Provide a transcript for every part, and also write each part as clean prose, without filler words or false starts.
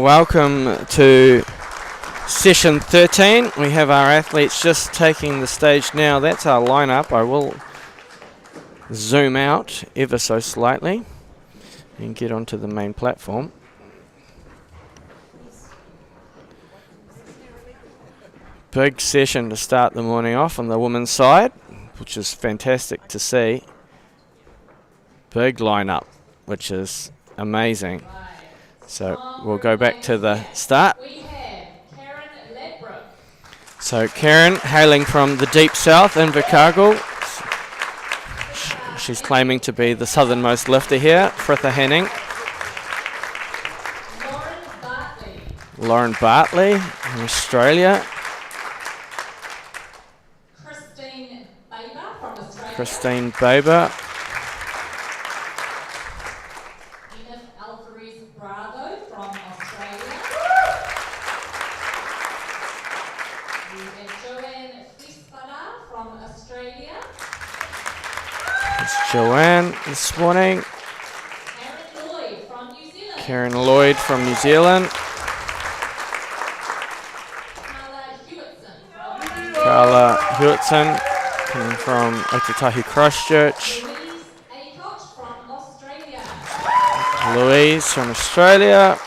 Welcome to session 13. We have our athletes just taking the stage now. That's our lineup. I will zoom out ever so slightly and get onto the main platform. Big session to start the morning off on the women's side, which is fantastic to see. Big lineup, which is amazing. So we'll go back to the start. So Karen, hailing from the deep south in Invercargill. She's claiming to be the southernmost lifter here. Fritha Henning. Lauren Bartley from Australia. Christine Baber. Joanne this morning. Karen Lloyd from New Zealand. Carla Hewitson coming from Otatahi Christchurch. Louise from Australia.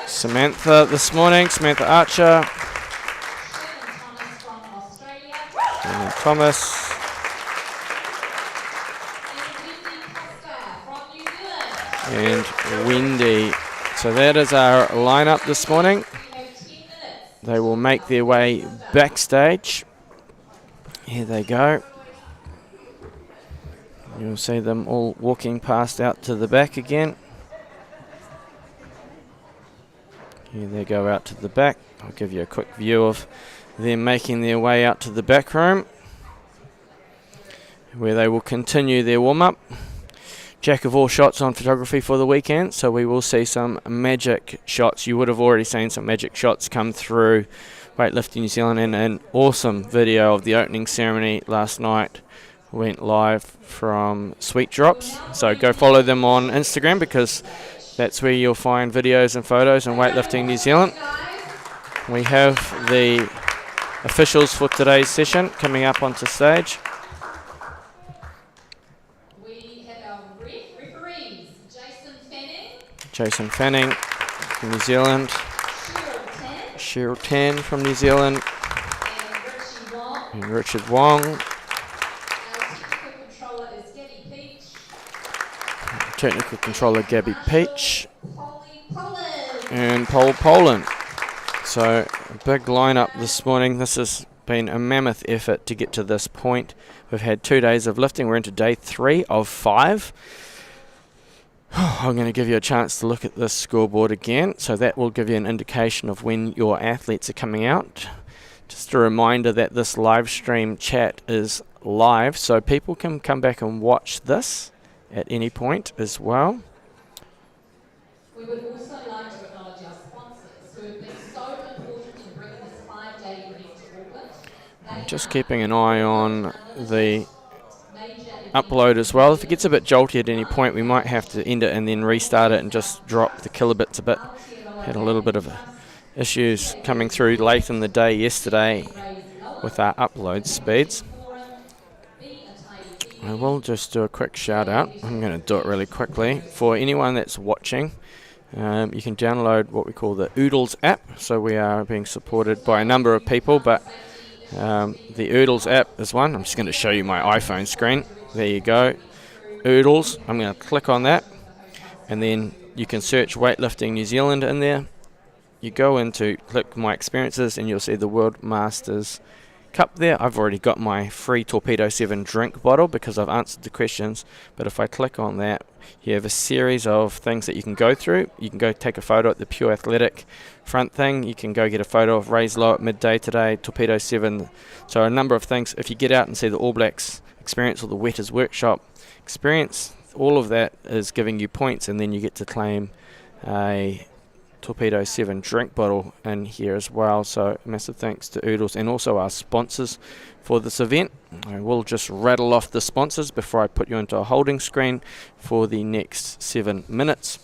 Samantha this morning, Samantha Archer. Thomas. And Wendy. So that is our lineup this morning. They will make their way backstage. Here they go. You'll see them all walking past out to the back again. Here they go out to the back. I'll give you a quick view of them making their way out to the back room, where they will continue their warm-up. Jack of all shots on photography for the weekend, so we will see some magic shots. You would have already seen some magic shots come through Weightlifting New Zealand, and an awesome video of the opening ceremony last night went live from Sweet Drops. So go follow them on Instagram, because that's where you'll find videos and photos in Weightlifting New Zealand. We have the officials for today's session coming up onto stage. Jason Fanning from New Zealand, Cheryl Tan from New Zealand, and Richard Wong. Technical controller Gabby Peach, and Paul Poland. So a big lineup this morning. This has been a mammoth effort to get to this point. We've had 2 days of lifting. We're into day 3 of 5. I'm going to give you a chance to look at this scoreboard again, so that will give you an indication of when your athletes are coming out. Just a reminder that this live stream chat is live, so people can come back and watch this at any point as well. We would also like to acknowledge our sponsors who have been so important in bringing this 5-day event to Auckland. Just keeping an eye on the upload as well. If it gets a bit jolty at any point, we might have to end it and then restart it and just drop the kilobits a bit. Had a little bit of issues coming through late in the day yesterday with our upload speeds. I will just do a quick shout out. I'm going to do it really quickly. For anyone that's watching, you can download what we call the Oodles app. So we are being supported by a number of people, but the Oodles app is one. I'm just going to show you my iPhone screen. There you go, Oodles. I'm going to click on that, and then you can search Weightlifting New Zealand in there. You go into click My Experiences, and you'll see the World Masters Cup there. I've already got my free Torpedo 7 drink bottle because I've answered the questions, but if I click on that, you have a series of things that you can go through. You can go take a photo at the Pure Athletic front thing. You can go get a photo of Ray's Low at midday today, Torpedo 7. So a number of things. If you get out and see the All Blacks experience or the Wetters Workshop experience, all of that is giving you points, and then you get to claim a Torpedo 7 drink bottle in here as well. So massive thanks to Oodles and also our sponsors for this event. I will just rattle off the sponsors before I put you into a holding screen for the next 7 minutes.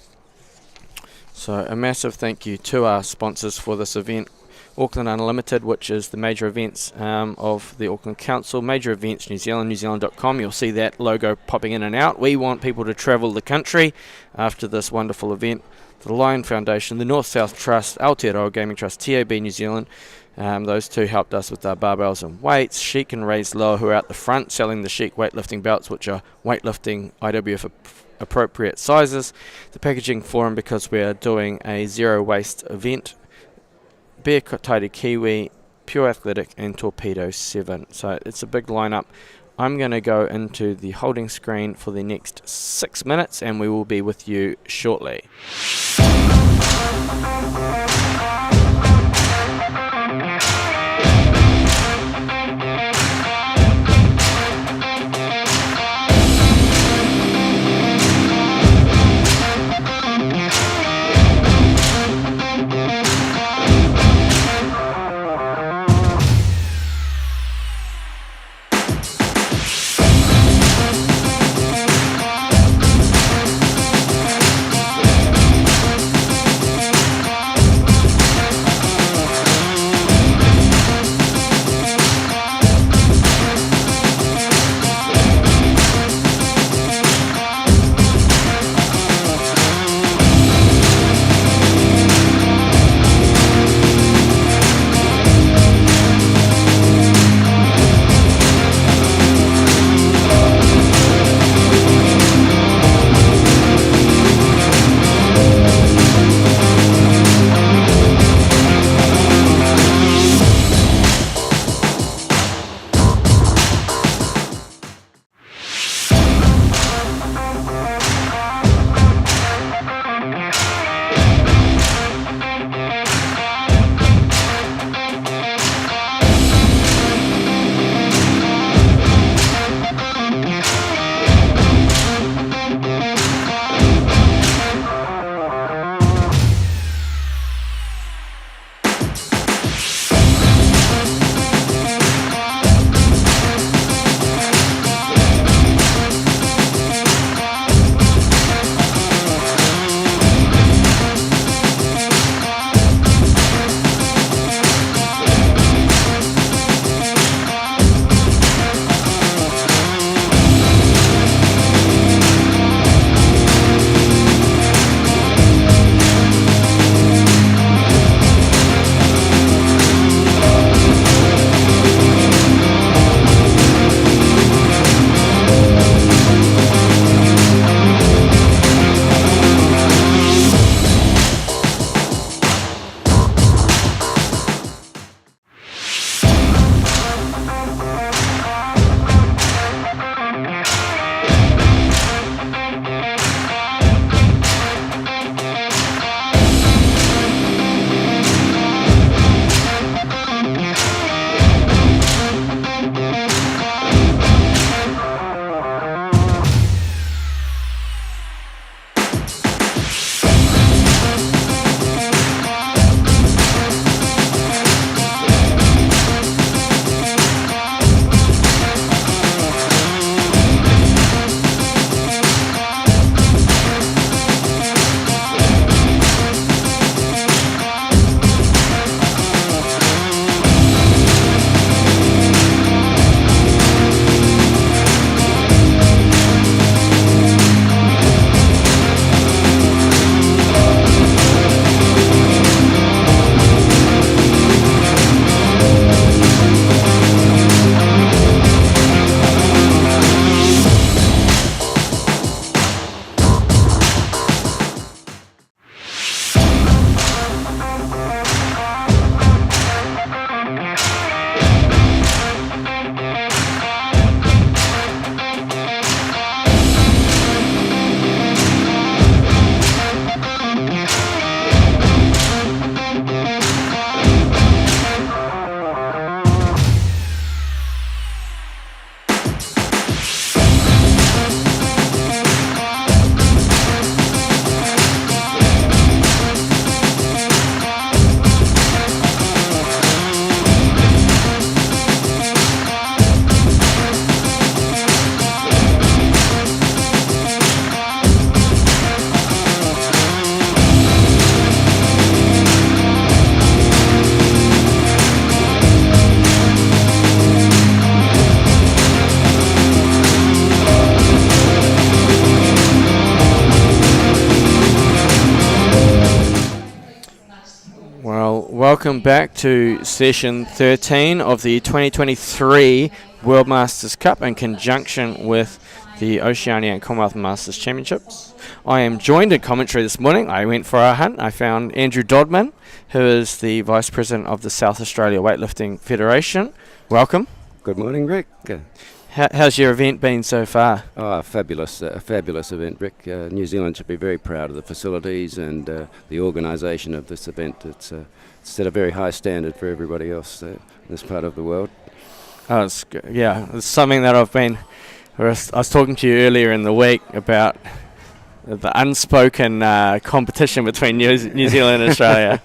So a massive thank you to our sponsors for this event. Auckland Unlimited, which is the major events of the Auckland Council, Major Events New Zealand, newzealand.com. You'll see that logo popping in and out. We want people to travel the country after this wonderful event. The Lion Foundation, the North South Trust, Aotearoa Gaming Trust, TAB New Zealand. Those two helped us with our barbells and weights. Chic and Raised Lower, who are out the front selling the Chic weightlifting belts, which are weightlifting IWF appropriate sizes. The Packaging Forum, because we are doing a zero waste event. Bear Tidy Kiwi, Pure Athletic, and Torpedo 7. So it's a big lineup. I'm going to go into the holding screen for the next 6 minutes, and we will be with you shortly. welcome back to session 13 of the 2023 World Masters Cup in conjunction with the Oceania and Commonwealth Masters Championships. I am joined in commentary this morning. I went for a hunt. I found Andrew Dodman, who is the Vice President of the South Australia Weightlifting Federation. Welcome. Good morning, Rick. How's your event been so far? Oh, fabulous event, Rick. New Zealand should be very proud of the facilities and the organisation of this event. It's set a very high standard for everybody else in this part of the world. Oh, it's something that I was talking to you earlier in the week about the unspoken competition between New Zealand and Australia.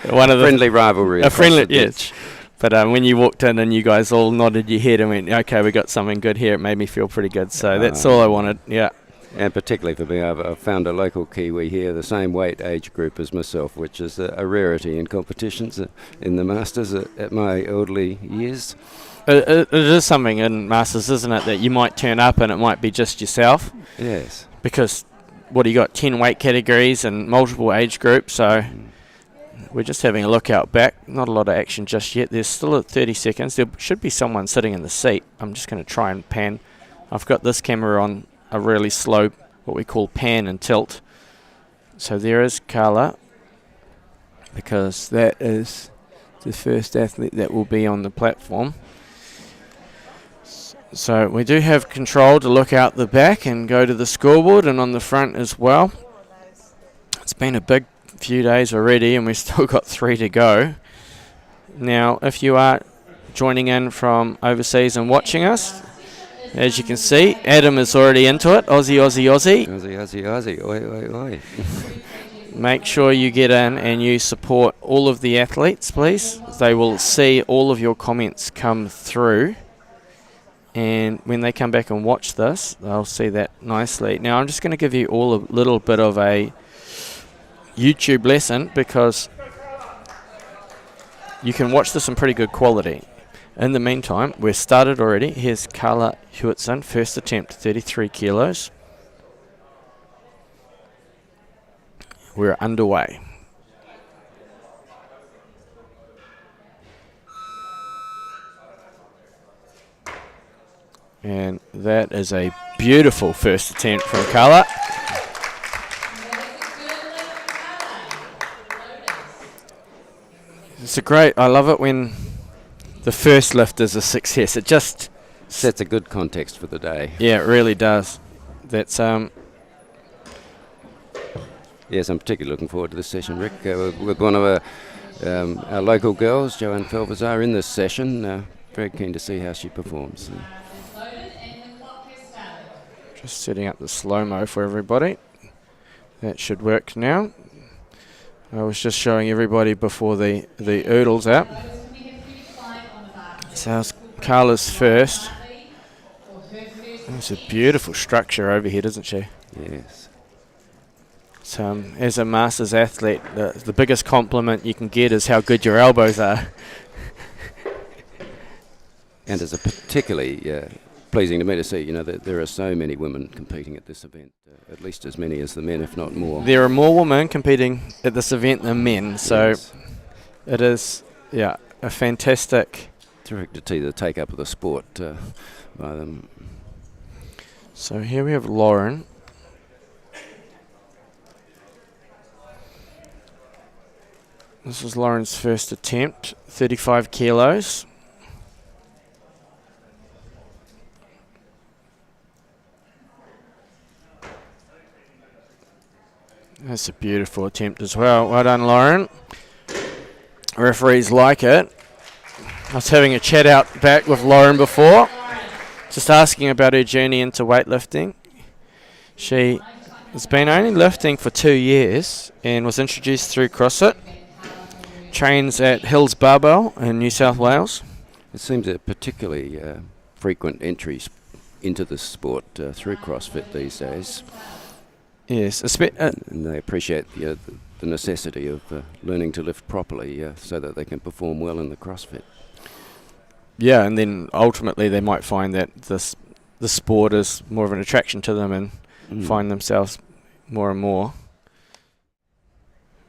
One of the friendly rivalry. A friendly, yes. But when you walked in and you guys all nodded your head and went, okay, we got something good here, it made me feel pretty good. So that's all I wanted, yeah. And particularly for me, I've found a local Kiwi here, the same weight age group as myself, which is a rarity in competitions in the Masters at my elderly years. It is something in Masters, isn't it, that you might turn up and it might be just yourself. Yes. Because, what do you got, 10 weight categories and multiple age groups, so... We're just having a look out back. Not a lot of action just yet. There's still 30 seconds. There should be someone sitting in the seat. I'm just going to try and pan. I've got this camera on a really slow, what we call pan and tilt. So there is Carla, because that is the first athlete that will be on the platform. So we do have control to look out the back and go to the scoreboard and on the front as well. It's been a big few days already and we've still got 3 to go. Now if you are joining in from overseas and watching us, as you can see, Adam is already into it. Aussie, Aussie, Aussie. Aussie, Aussie, Aussie. Oi, oi, oi. Make sure you get in and you support all of the athletes, please. They will see all of your comments come through, and when they come back and watch this, they'll see that nicely. Now I'm just going to give you all a little bit of a YouTube lesson, because you can watch this in pretty good quality. In the meantime, we're started already. Here's Carla Hewitson, first attempt, 33 kilos. We're underway. And that is a beautiful first attempt from Carla. It's I love it when the first lift is a success. It just sets a good context for the day. Yeah, it really does. That's Yes, I'm particularly looking forward to this session, Rick. With one of our local girls, Joanne Felvazar, in this session. Very keen to see how she performs. Just setting up the slow-mo for everybody. That should work now. I was just showing everybody before the oodles out. So how's Carla's first. It's a beautiful structure overhead, isn't she? Yes. So, as a Masters athlete, the biggest compliment you can get is how good your elbows are. And it's a particularly pleasing to me to see, that there are so many women competing at this event, at least as many as the men, if not more. There are more women competing at this event than men, so yes. It is, a fantastic... Terrific to see the take-up of the sport by them. So here we have Lauren. This is Lauren's first attempt, 35 kilos. That's a beautiful attempt as well. Well done, Lauren. Referees like it. I was having a chat out back with Lauren before, just asking about her journey into weightlifting. She has been only lifting for 2 years and was introduced through CrossFit. Trains at Hills Barbell in New South Wales. It seems a particularly frequent entries into the sport through CrossFit these days. Yes, and they appreciate the necessity of learning to lift properly so that they can perform well in the CrossFit. Yeah, and then ultimately they might find that the sport is more of an attraction to them and find themselves more and more.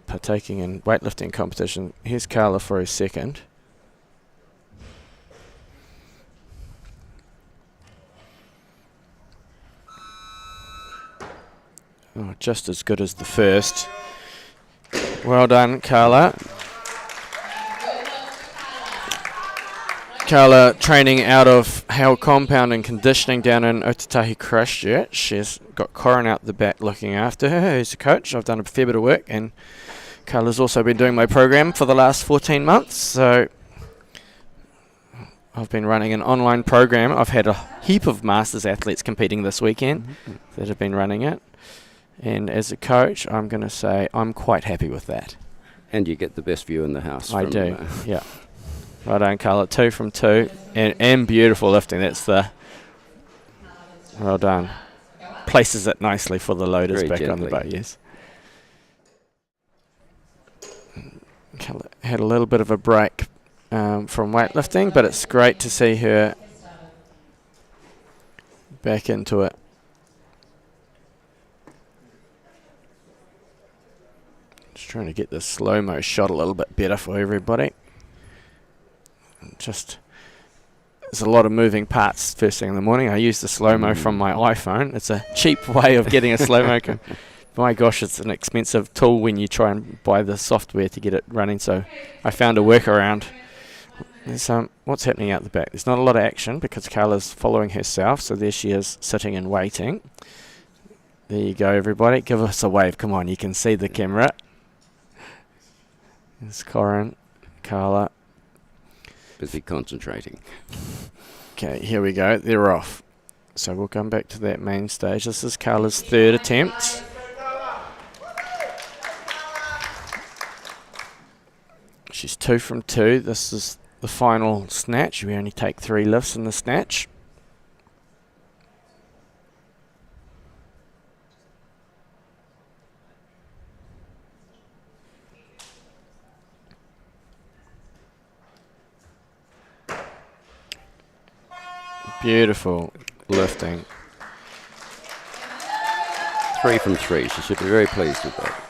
partaking in weightlifting competition. Here's Carla for his second. Oh, just as good as the first. Well done, Carla. Carla training out of Hale Compound and Conditioning down in Otatahi, Christchurch. She's got Corin out the back looking after her, who's a coach. I've done a fair bit of work, and Carla's also been doing my program for the last 14 months. So I've been running an online program. I've had a heap of Masters athletes competing this weekend that have been running it. And as a coach, I'm going to say I'm quite happy with that. And you get the best view in the house. I do, yeah. Well done, Carla. 2 from 2. And beautiful lifting. That's the... Well done. Places it nicely for the loaders Very back gently. on the boat, yes. Carla had a little bit of a break from weightlifting, but it's great to see her back into it. Just trying to get the slow-mo shot a little bit better for everybody. Just, there's a lot of moving parts first thing in the morning. I use the slow-mo from my iPhone. It's a cheap way of getting a slow-mo. My gosh, it's an expensive tool when you try and buy the software to get it running. So I found a workaround. There's, what's happening out the back? There's not a lot of action because Carla's following herself. So there she is sitting and waiting. There you go, everybody. Give us a wave. Come on, you can see the camera. There's Corin, Carla. Busy concentrating. Okay, here we go. They're off. So we'll come back to that main stage. This is Carla's third attempt. She's 2 from 2. This is the final snatch. We only take 3 lifts in the snatch. Beautiful lifting. 3 from 3. She should be very pleased with that.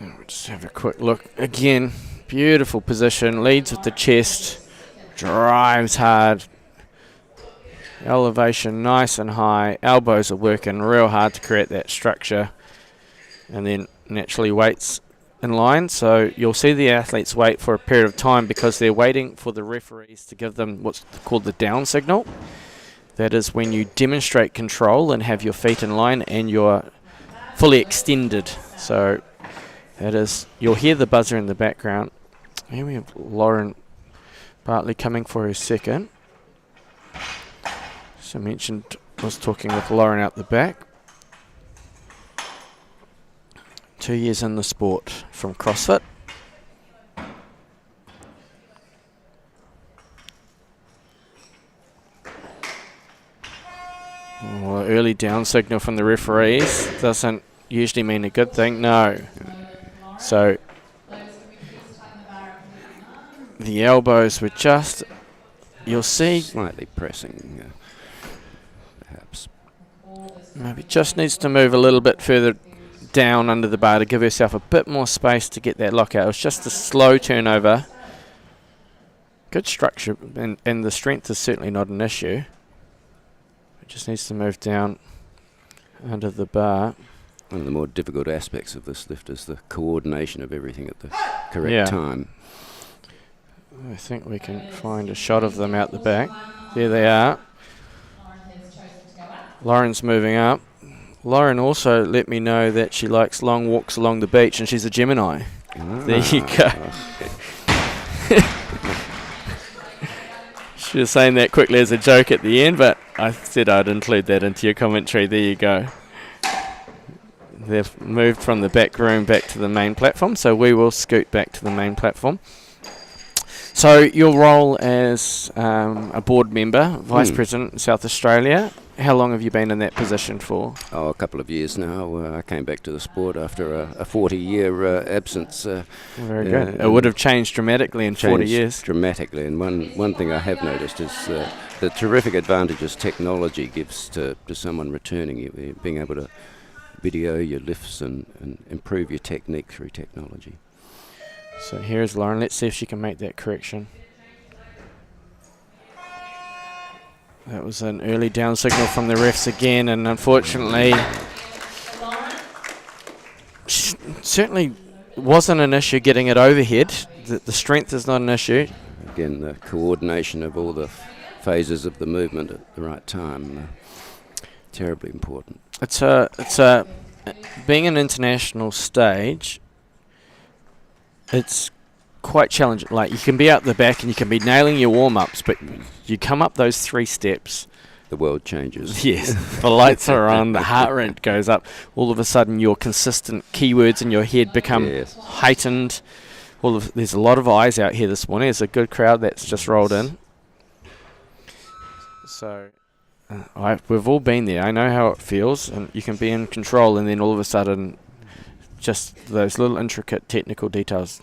We'll just have a quick look again. Beautiful position. Leads with the chest. Drives hard. Elevation nice and high. Elbows are working real hard to create that structure. And then naturally weights in line. So you'll see the athletes wait for a period of time because they're waiting for the referees to give them what's called the down signal. That is when you demonstrate control and have your feet in line and you're fully extended. So that is, you'll hear the buzzer in the background. Here we have Lauren Bartley coming for her second. So I mentioned, I was talking with Lauren out the back. 2 years in the sport from CrossFit. Well, early down signal from the referees doesn't usually mean a good thing. No. So the elbows were just, you'll see, Slightly pressing, perhaps. maybe just needs to move a little bit further down under the bar to give herself a bit more space to get that lockout. It was just a slow turnover. Good structure, and the strength is certainly not an issue. It just needs to move down under the bar. One of the more difficult aspects of this lift is the coordination of everything at the correct time. I think we can find a shot of them out the back. There they are. Lauren's moving up. Lauren also let me know that she likes long walks along the beach, and she's a Gemini. There you go. She was saying that quickly as a joke at the end, but I said I'd include that into your commentary. There you go. They've moved from the back room back to the main platform, so we will scoot back to the main platform. So your role as a board member, Vice President in South Australia, How long have you been in that position for? Oh, a couple of years now. I came back to the sport after a 40-year absence. Very good. It would have changed dramatically in 40 years. Dramatically, and one thing I have noticed is the terrific advantages technology gives to someone returning. You being able to video your lifts and improve your technique through technology. So here's Lauren. Let's see if she can make that correction. That was an early down signal from the refs again, and unfortunately, certainly wasn't an issue getting it overhead. The strength is not an issue. Again, the coordination of all the phases of the movement at the right time, terribly important. It's being an international stage. It's quite challenging. Like, you can be out the back and you can be nailing your warm-ups, but you come up those 3 steps, the world changes. Yes, the lights are on, the heart rate goes up. All of a sudden, your consistent keywords in your head become heightened. There's a lot of eyes out here this morning. There's a good crowd that's just rolled in. So we've all been there. I know how it feels, and you can be in control, and then all of a sudden, just those little intricate technical details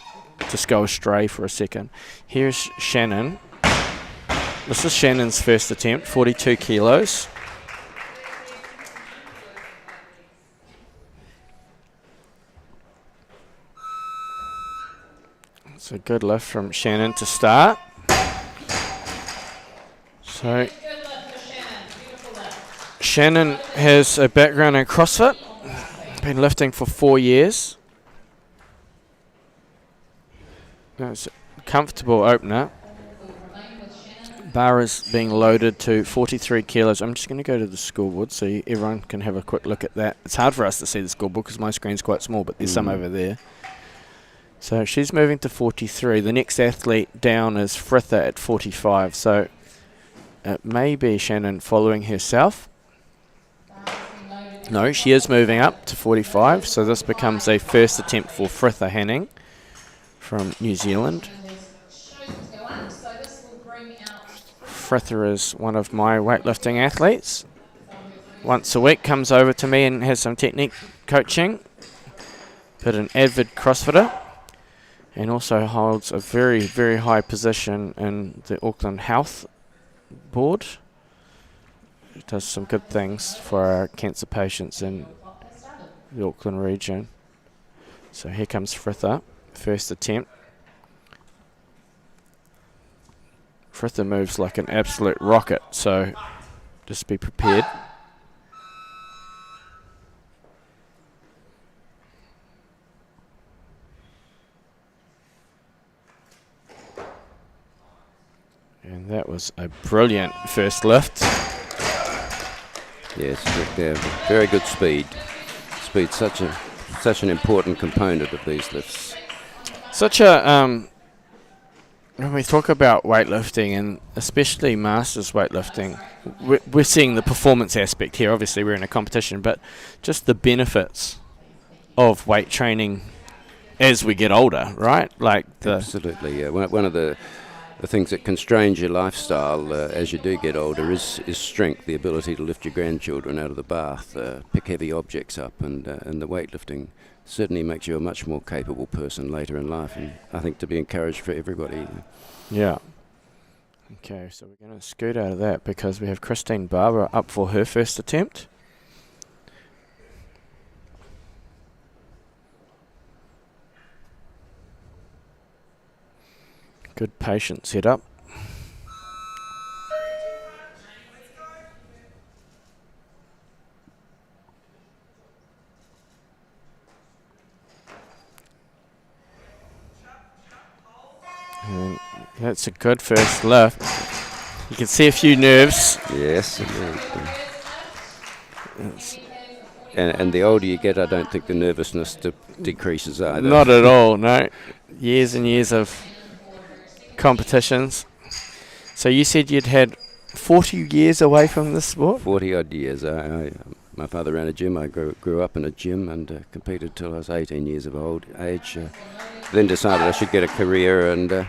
just go astray for a second. Here's Shannon. This is Shannon's first attempt, 42 kilos. It's a good lift from Shannon to start. So Shannon has a background in CrossFit, been lifting for 4 years. It's a comfortable opener. Bar is being loaded to 43 kilos. I'm just going to go to the scoreboard so everyone can have a quick look at that. It's hard for us to see the scoreboard because my screen's quite small, but there's some over there. So she's moving to 43. The next athlete down is Fritha at 45. So it may be Shannon following herself. No, she is moving up to 45. So this becomes a first attempt for Fritha Hanning from New Zealand. Fritha is one of my weightlifting athletes. Once a week comes over to me and has some technique coaching. But an avid CrossFitter, and also holds a very, very high position in the Auckland Health Board. It does some good things for our cancer patients in the Auckland region. So here comes Fritha. First attempt. Fritha moves like an absolute rocket, so just be prepared. And that was a brilliant first lift. Yes, very good speed. Speed's such an important component of these lifts. Such a when we talk about weightlifting, and especially masters weightlifting, we're seeing the performance aspect here. Obviously, we're in a competition, but just the benefits of weight training as we get older, right? Like absolutely, yeah. One of the things that constrains your lifestyle as you do get older is strength, the ability to lift your grandchildren out of the bath, pick heavy objects up, and the weightlifting certainly makes you a much more capable person later in life, and I think to be encouraged for everybody. Yeah. Okay, so we're going to scoot out of that because we have Christine Barber up for her first attempt. Good patient setup. And that's a good first lift. You can see a few nerves. Yes. And the older you get, I don't think the nervousness decreases either. Not at all, no. Years and years of competitions. So you said you'd had 40 years away from this sport? 40 odd years. My father ran a gym. I grew up in a gym and competed till I was 18 years of age. Then decided I should get a career and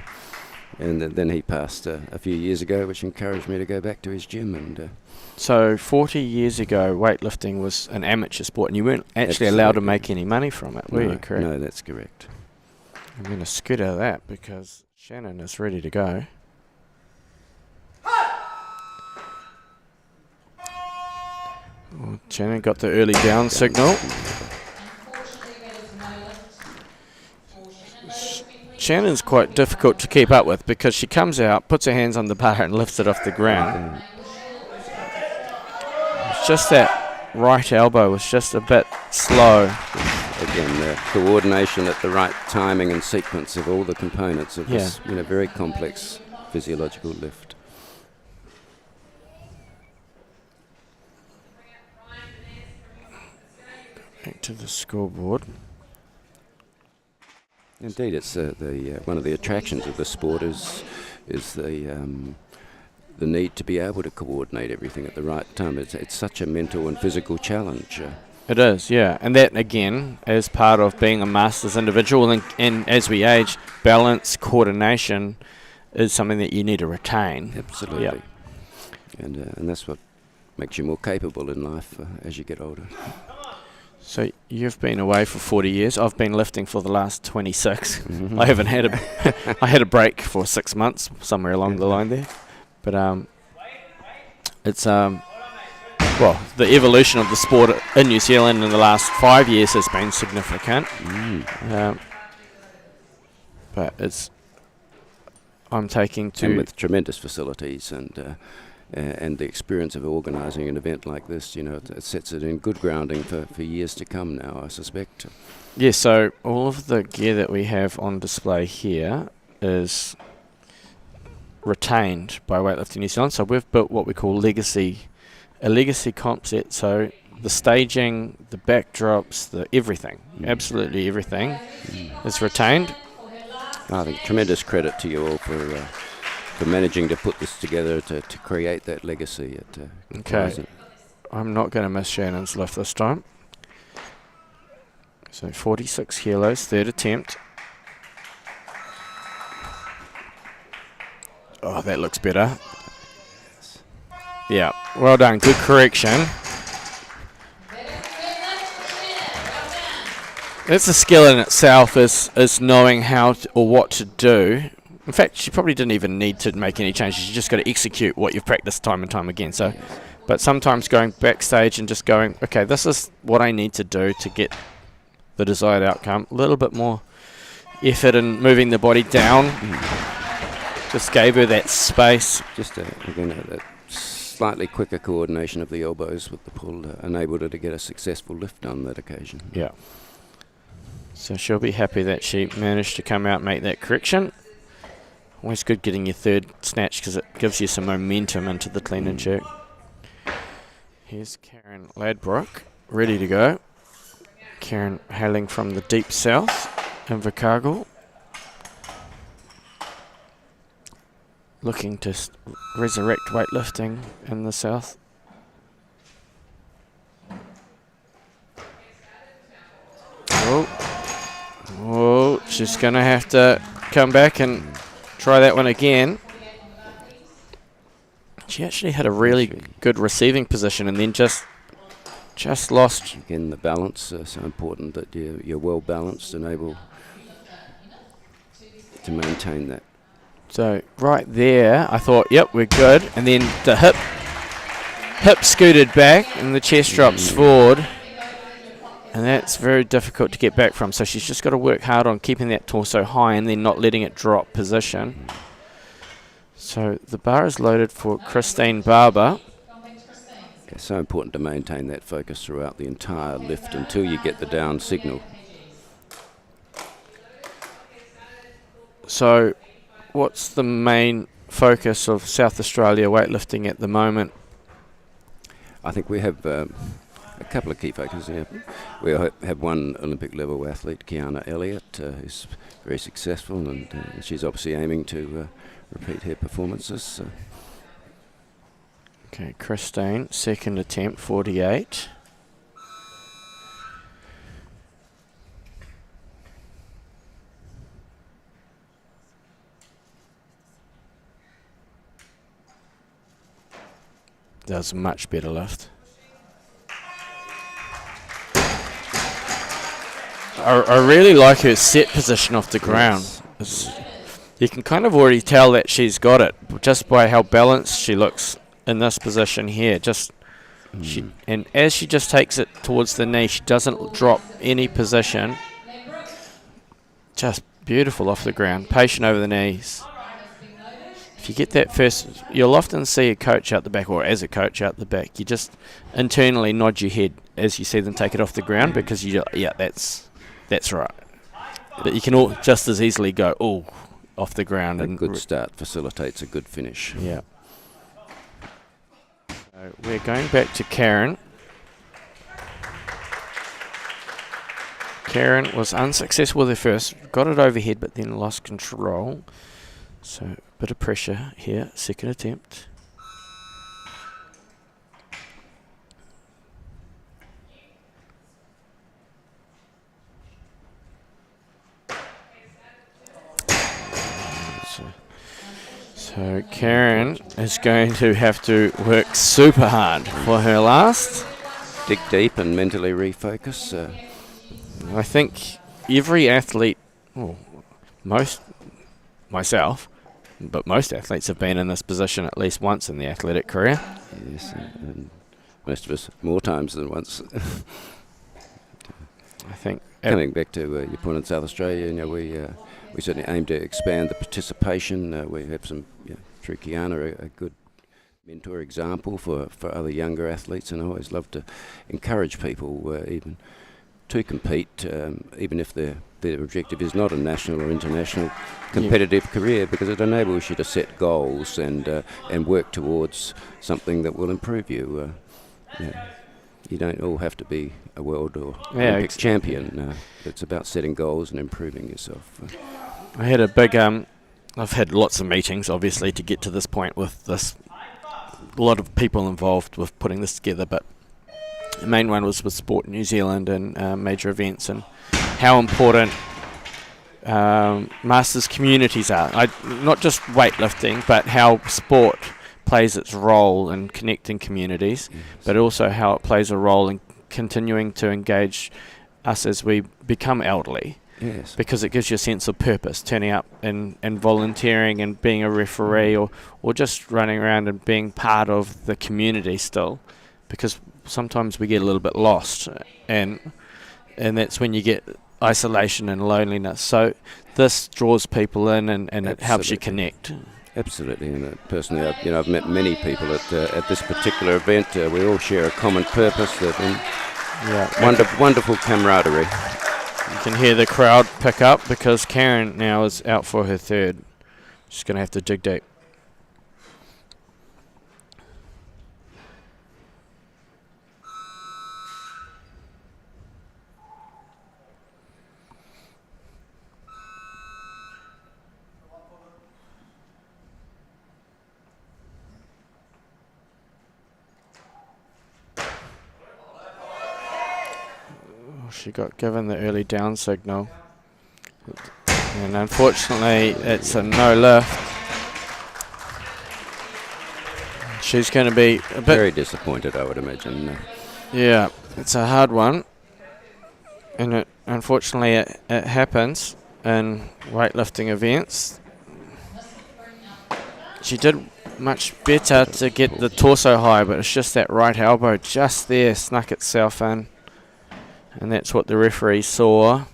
And then he passed a few years ago, which encouraged me to go back to his gym. And So 40 years ago, weightlifting was an amateur sport, and you weren't actually allowed to make any money from it, were you? Correct? No, that's correct. I'm going to scoot out of that because Shannon is ready to go. Oh, Shannon got the early down signal. Shannon's quite difficult to keep up with because she comes out, puts her hands on the bar and lifts it off the ground. It's just that right elbow was just a bit slow. Again, the coordination at the right timing and sequence of all the components of this very complex physiological lift. Back to the scoreboard. Indeed, it's one of the attractions of the sport is the need to be able to coordinate everything at the right time. It's such a mental and physical challenge. It is, yeah. And that, again, as part of being a masters individual, and as we age, balance, coordination is something that you need to retain. Absolutely. Yep. And that's what makes you more capable in life as you get older. So you've been away for 40 years. I've been lifting for the last 26. Mm-hmm. I haven't had I had a break for 6 months somewhere along the line there. But it's well, the evolution of the sport in New Zealand in the last 5 years has been significant. But I'm taking to... And with tremendous facilities and the experience of organising an event like this, it sets it in good grounding for years to come now, I suspect. Yeah, so all of the gear that we have on display here is retained by Weightlifting New Zealand. So we've built what we call a legacy comp set. So the staging, the backdrops, everything, absolutely everything is retained. I think tremendous credit to you all for managing to put this together to create that legacy. Okay, I'm not going to miss Shannon's lift this time. So 46 kilos, third attempt. Oh, that looks better. Yeah, well done, good correction. That's a skill in itself, is knowing how or what to do. In fact, she probably didn't even need to make any changes. You just got to execute what you've practiced time and time again. So, but sometimes going backstage and just going, okay, this is what I need to do to get the desired outcome. A little bit more effort in moving the body down. Just gave her that space. Just that slightly quicker coordination of the elbows with the pull enabled her to get a successful lift on that occasion. Yeah. So she'll be happy that she managed to come out and make that correction. Always good getting your third snatch because it gives you some momentum into the clean and jerk. Here's Karen Ladbrook, ready to go. Karen hailing from the deep south in Invercargill. Looking to resurrect weightlifting in the south. Oh, she's going to have to come back and try that one again. She actually had a really good receiving position and then just lost. Again, the balance, so important that you're well balanced and able to maintain that. So right there, I thought, yep, we're good. And then the hip scooted back and the chest drops forward. And that's very difficult to get back from. So she's just got to work hard on keeping that torso high and then not letting it drop position. So the bar is loaded for Christine Barber. It's so important to maintain that focus throughout the entire lift until you get the down signal. So what's the main focus of South Australia weightlifting at the moment? I think we have a couple of key focuses here. We have one Olympic level athlete, Kiana Elliott, who's very successful, and she's obviously aiming to repeat her performances. Okay, Christine, second attempt, 48. does much better lift. I really like her set position off the ground. You can kind of already tell that she's got it just by how balanced she looks in this position here. And as she just takes it towards the knee, she doesn't drop any position. Just beautiful off the ground, patient over the knees. If you get that first, you'll often see a coach out the back, or as a coach out the back, you just internally nod your head as you see them take it off the ground, because that's right. But you can all just as easily go, oh, off the ground. A and good start facilitates a good finish. Yeah. So we're going back to Karen. Karen was unsuccessful with her first, got it overhead, but then lost control. So a bit of pressure here, second attempt. So Karen is going to have to work super hard for her last. Dig deep and mentally refocus. I think every athlete, myself, but most athletes have been in this position at least once in their athletic career. Yes, and most of us more times than once. I think coming back to your point in South Australia, we certainly aim to expand the participation. We have some, through Kiana, a good mentor example for other younger athletes, and I always love to encourage people even to compete, even if their objective is not a national or international competitive career, because it enables you to set goals and work towards something that will improve you. You don't all have to be a world or Olympic champion. It's about setting goals and improving yourself. I had a big, I've had lots of meetings, obviously, to get to this point with this. A lot of people involved with putting this together, but the main one was with Sport New Zealand and major events, and how important masters communities are. Not just weightlifting, but how sport plays its role in connecting communities, but also how it plays a role in continuing to engage us as we become elderly. Yes. Because it gives you a sense of purpose, turning up and volunteering and being a referee, or just running around and being part of the community still, because sometimes we get a little bit lost, and that's when you get isolation and loneliness. So this draws people in, and it helps you connect. Absolutely, and personally, I've met many people at this particular event. We all share a common purpose, wonderful camaraderie. You can hear the crowd pick up because Karen now is out for her third. She's going to have to dig deep. She got given the early down signal, and unfortunately it's a no lift. She's going to be a bit very disappointed, I would imagine. Yeah, it's a hard one, and unfortunately it happens in weightlifting events. She did much better to get the torso high, but it's just that right elbow just there snuck itself in. And that's what the referee saw.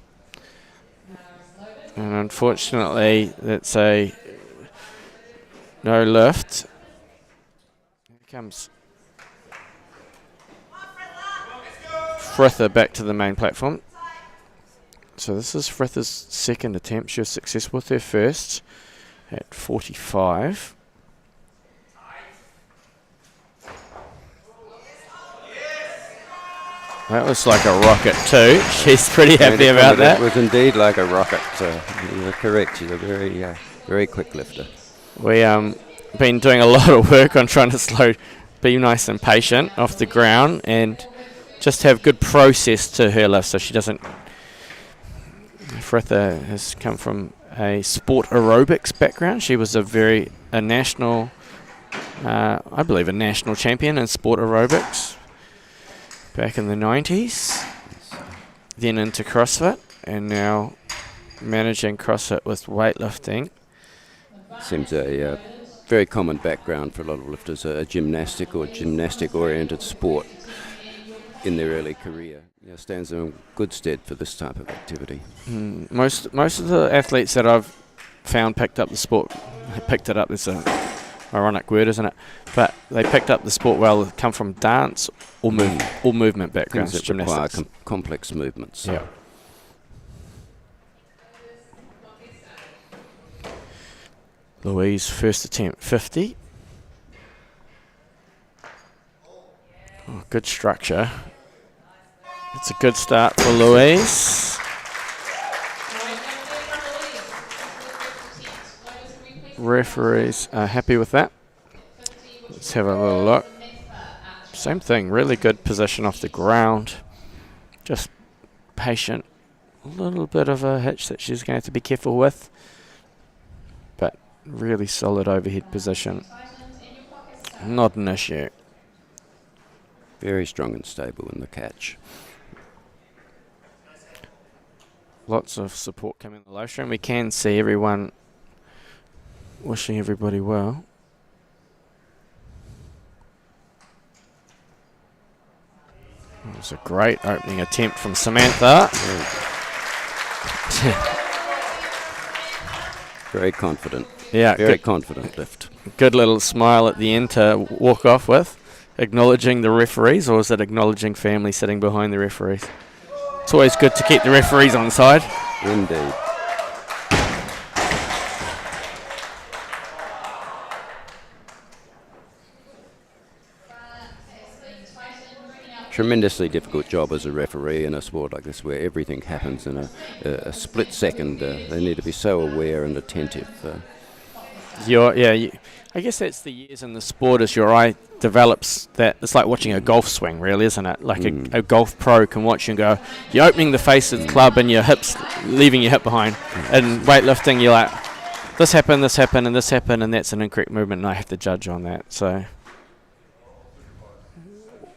And unfortunately, that's a no lift. Here comes Fritha back to the main platform. So this is Fritha's second attempt. She was successful with her first at 45. That was like a rocket too. She's pretty happy about that. It was indeed like a rocket. You were correct. She's a very quick lifter. We been doing a lot of work on trying to be nice and patient off the ground, and just have good process to her lift, so she doesn't. Fritha has come from a sport aerobics background. She was a national I believe, a national champion in sport aerobics back in the 90s. Then into CrossFit, and now managing CrossFit with weightlifting. Seems a very common background for a lot of lifters, a gymnastic or gymnastic-oriented sport in their early career. Stands in good stead for this type of activity. Most of the athletes that I've found picked up the sport, picked it up, there's an ironic word, isn't it? But they picked up the sport well, come from dance or movement backgrounds. Things that require complex movements. Yeah. Louise, first attempt, 50. Oh, good structure. It's a good start for Louise. Referees are happy with that. Let's have a little look. Same thing, really good position off the ground. Just patient. A little bit of a hitch that she's going to have to be careful with. But really solid overhead position. Not an issue. Very strong and stable in the catch. Lots of support coming in the live stream. We can see everyone wishing everybody well. It was a great opening attempt from Samantha. Very confident. Yeah, very confident lift. Good little smile at the end to walk off with. Acknowledging the referees, or is it acknowledging family sitting behind the referees? It's always good to keep the referees on side. Indeed. Tremendously difficult job as a referee in a sport like this, where everything happens in a split second. They need to be so aware and attentive. I guess that's the years in the sport as your eye develops. That it's like watching a golf swing, really, isn't it? Like a golf pro can watch you and go, you're opening the face of the club and your hips, leaving your hip behind. And weightlifting, you're like, this happened, and this happened, and that's an incorrect movement, and I have to judge on that. So,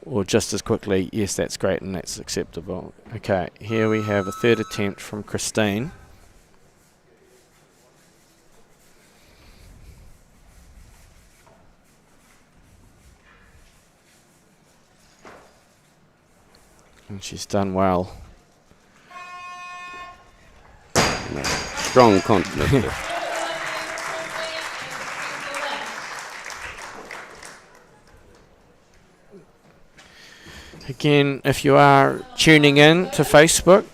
or just as quickly, yes, that's great and that's acceptable. Okay, here we have a third attempt from Christine. And she's done well. Strong, confident lift. Again, if you are tuning in to Facebook,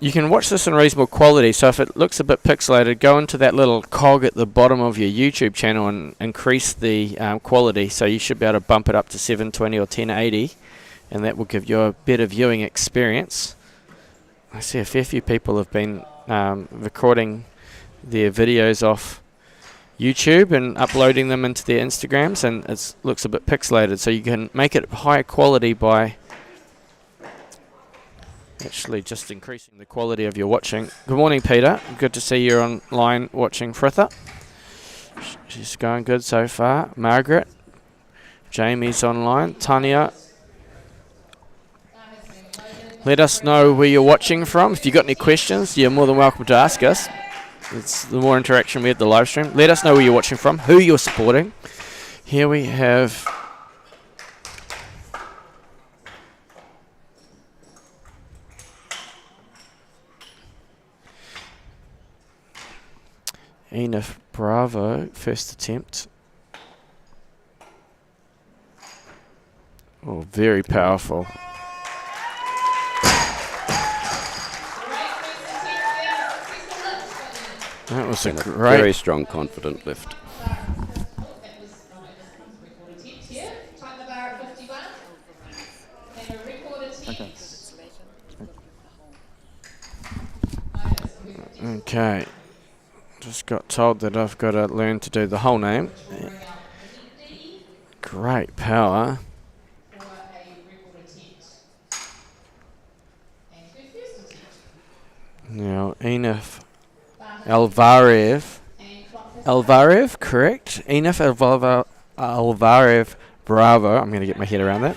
you can watch this in reasonable quality. So if it looks a bit pixelated, go into that little cog at the bottom of your YouTube channel and increase the quality. So you should be able to bump it up to 720 or 1080. And that will give you a better viewing experience. I see a fair few people have been recording their videos off YouTube and uploading them into their Instagrams, and it looks a bit pixelated. So you can make it higher quality by actually just increasing the quality of your watching. Good morning, Peter. Good to see you online watching Fritha. She's going good so far. Margaret. Jamie's online. Tanya. Let us know where you're watching from. If you've got any questions, you're more than welcome to ask us. It's the more interaction we have the live stream. Let us know where you're watching from, who you're supporting. Here we have Enif Bravo, first attempt. Oh, very powerful. That was a great, very strong, confident lift. Okay. Just got told that I've got to learn to do the whole name. Great power. Now, Enif Alvarev, correct? Enif Alvarez Bravo. I'm going to get my head around that.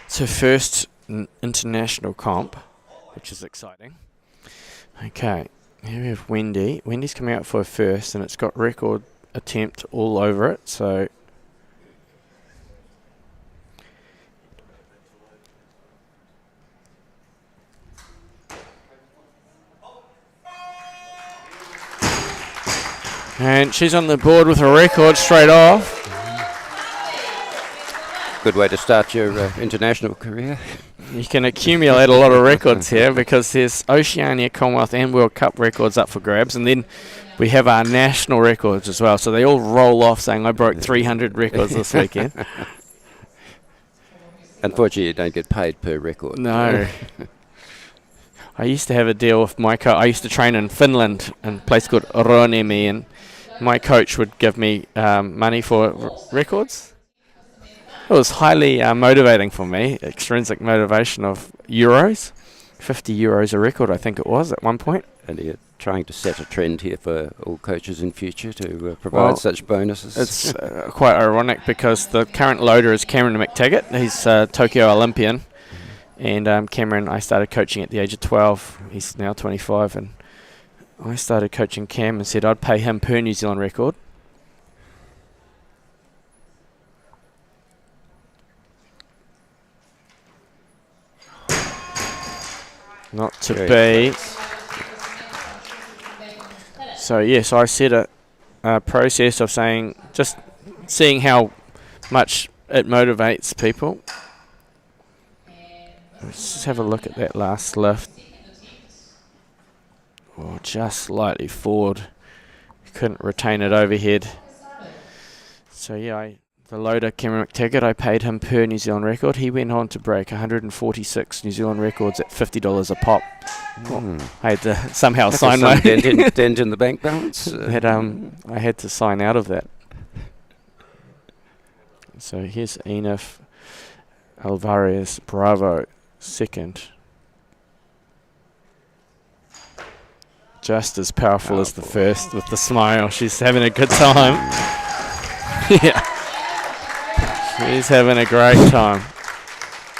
It's her first international comp, which is exciting. Okay, here we have Wendy. Wendy's coming out for her first, and it's got record attempt all over it, so... And she's on the board with a record straight off. Good way to start your international career. You can accumulate a lot of records here because there's Oceania, Commonwealth and World Cup records up for grabs, and then we have our national records as well. So they all roll off saying, I broke 300 records this weekend. Unfortunately, you don't get paid per record. No. I used to have a deal with my coach. I used to train in Finland in a place called Rovaniemi, and my coach would give me money for records. It was highly motivating for me, extrinsic motivation of euros, 50 euros a record I think it was at one point. And you're trying to set a trend here for all coaches in future to provide such bonuses. It's quite ironic because the current loader is Cameron McTaggart. He's a Tokyo Olympian. And Cameron, I started coaching at the age of 12. He's now 25. And I started coaching Cam and said I'd pay him per New Zealand record. Not to be. So yes, I set a process of saying, just seeing how much it motivates people. Let's just have a look at that last lift. Oh, just slightly forward. Couldn't retain it overhead. So yeah, the loader, Cameron McTaggart, I paid him per New Zealand record. He went on to break 146 New Zealand records at $50 a pop. I had to somehow sign my dent in the bank balance. I had to sign out of that. So here's Enif Alvarez Bravo, second. Just as powerful as the first with the smile. She's having a good time. Yeah. She's having a great time.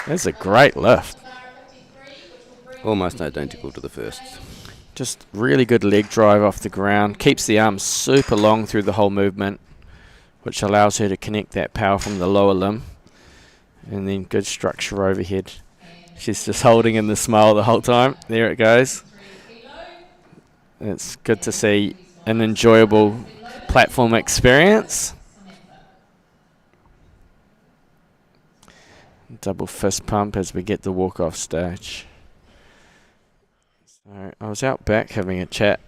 That's a great lift. Almost identical to the first. Just really good leg drive off the ground. Keeps the arms super long through the whole movement, which allows her to connect that power from the lower limb. And then good structure overhead. She's just holding in the smile the whole time. There it goes. It's good to see an enjoyable platform experience. Double fist pump as we get the walk off stage. So I was out back having a chat.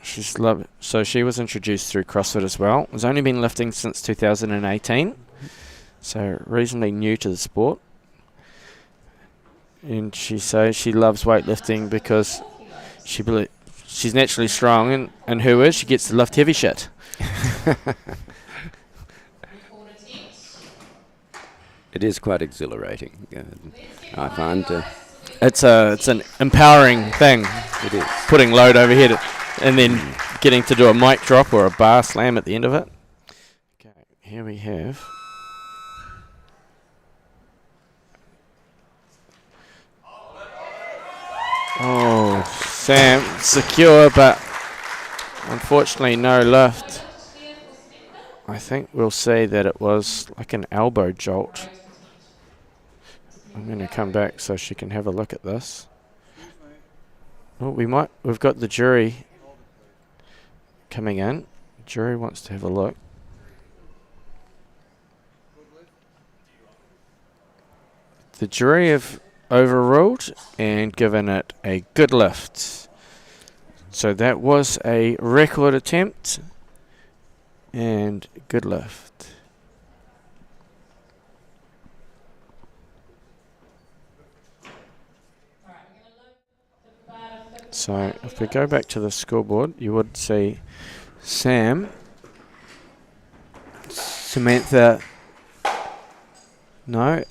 So she was introduced through CrossFit as well. Has only been lifting since 2018. So reasonably new to the sport. And she says she loves weightlifting because she's naturally strong, and who is? She gets to lift heavy shit. It is quite exhilarating, I find. It's an empowering thing. It is. Putting load overhead and then getting to do a mic drop or a bar slam at the end of it. Okay, here we have. Oh, Sam, secure, but unfortunately no lift. I think we'll say that it was like an elbow jolt. I'm going to come back so she can have a look at this. Oh, we've got the jury coming in. Jury wants to have a look. The jury have overruled and given it a good lift. So that was a record attempt and good lift. So if we go back to the scoreboard, you would see Sam, Samantha. No.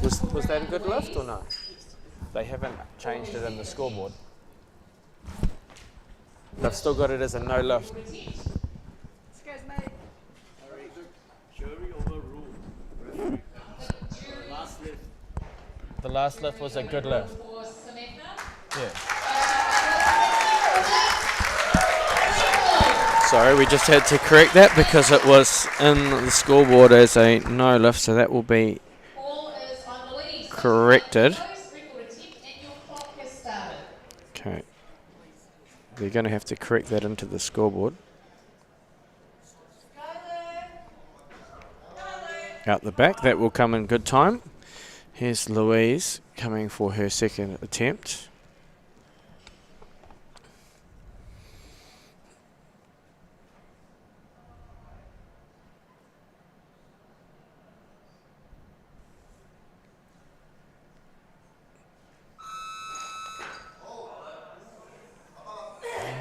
Was that a good lift or no? They haven't changed it in the scoreboard. I've still got it as a no lift. The last lift was a good lift. Yeah. Sorry, we just had to correct that because it was in the scoreboard as a no lift, so that will be corrected. Okay. They're going to have to correct that into the scoreboard. Out the back, that will come in good time. Here's Louise coming for her second attempt.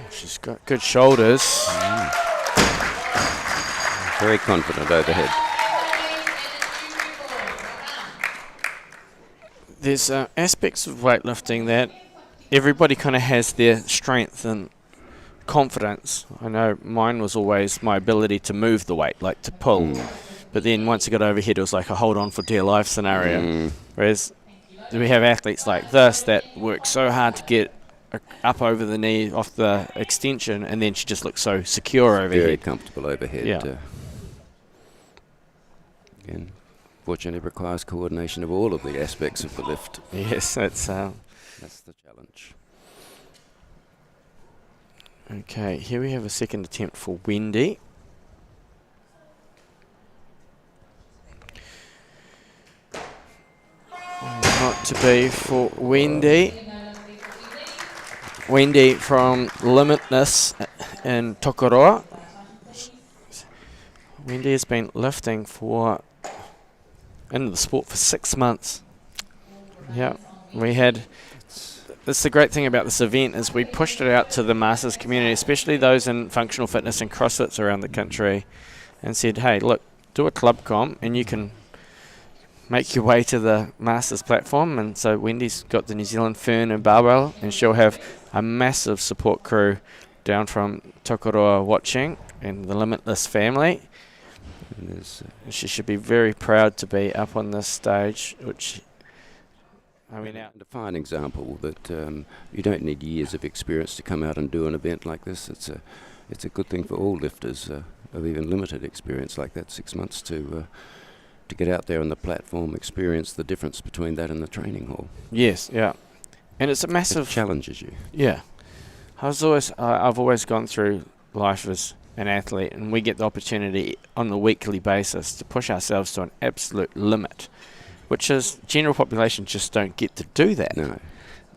She's got good shoulders. Very confident overhead. There's aspects of weightlifting that everybody kind of has their strength and confidence. I know mine was always my ability to move the weight, like to pull. But then once it got overhead, it was like a hold on for dear life scenario. Whereas we have athletes like this that work so hard to get up over the knee off the extension, and then she just looks so secure overhead. Very comfortable overhead. Yeah. Again, fortunately, it requires coordination of all of the aspects of the lift. Yes, that's the challenge. Okay, here we have a second attempt for Wendy. Not to be for Wendy. Wendy from Limitless in Tokoroa. Wendy has been lifting into the sport for 6 months. Yeah, that's the great thing about this event is we pushed it out to the masters community, especially those in functional fitness and CrossFits around the country, and said, hey, look, do a club comp and you can make your way to the masters platform. And so Wendy's got the New Zealand Fern and Barbell, and she'll have a massive support crew down from Tokoroa watching, and the Limitless family. She should be very proud to be up on this stage, which a fine example that you don't need years of experience to come out and do an event like this. It's a good thing for all lifters of even limited experience like that. 6 months to get out there on the platform, experience the difference between that and the training hall. Yes, yeah, and it's a massive. It challenges you. Yeah, I've always gone through life as an athlete, and we get the opportunity on a weekly basis to push ourselves to an absolute limit, which is general population just don't get to do that. No,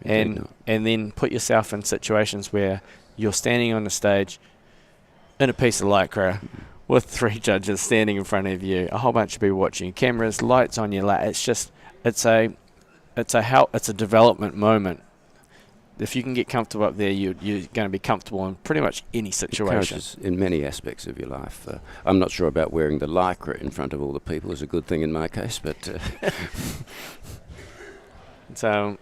and then put yourself in situations where you're standing on the stage in a piece of lycra with 3 judges standing in front of you, a whole bunch of people watching, cameras, lights on your lap. It's a development moment. If you can get comfortable up there, you're going to be comfortable in pretty much any situation. In many aspects of your life. I'm not sure about wearing the lycra in front of all the people is a good thing in my case, but... So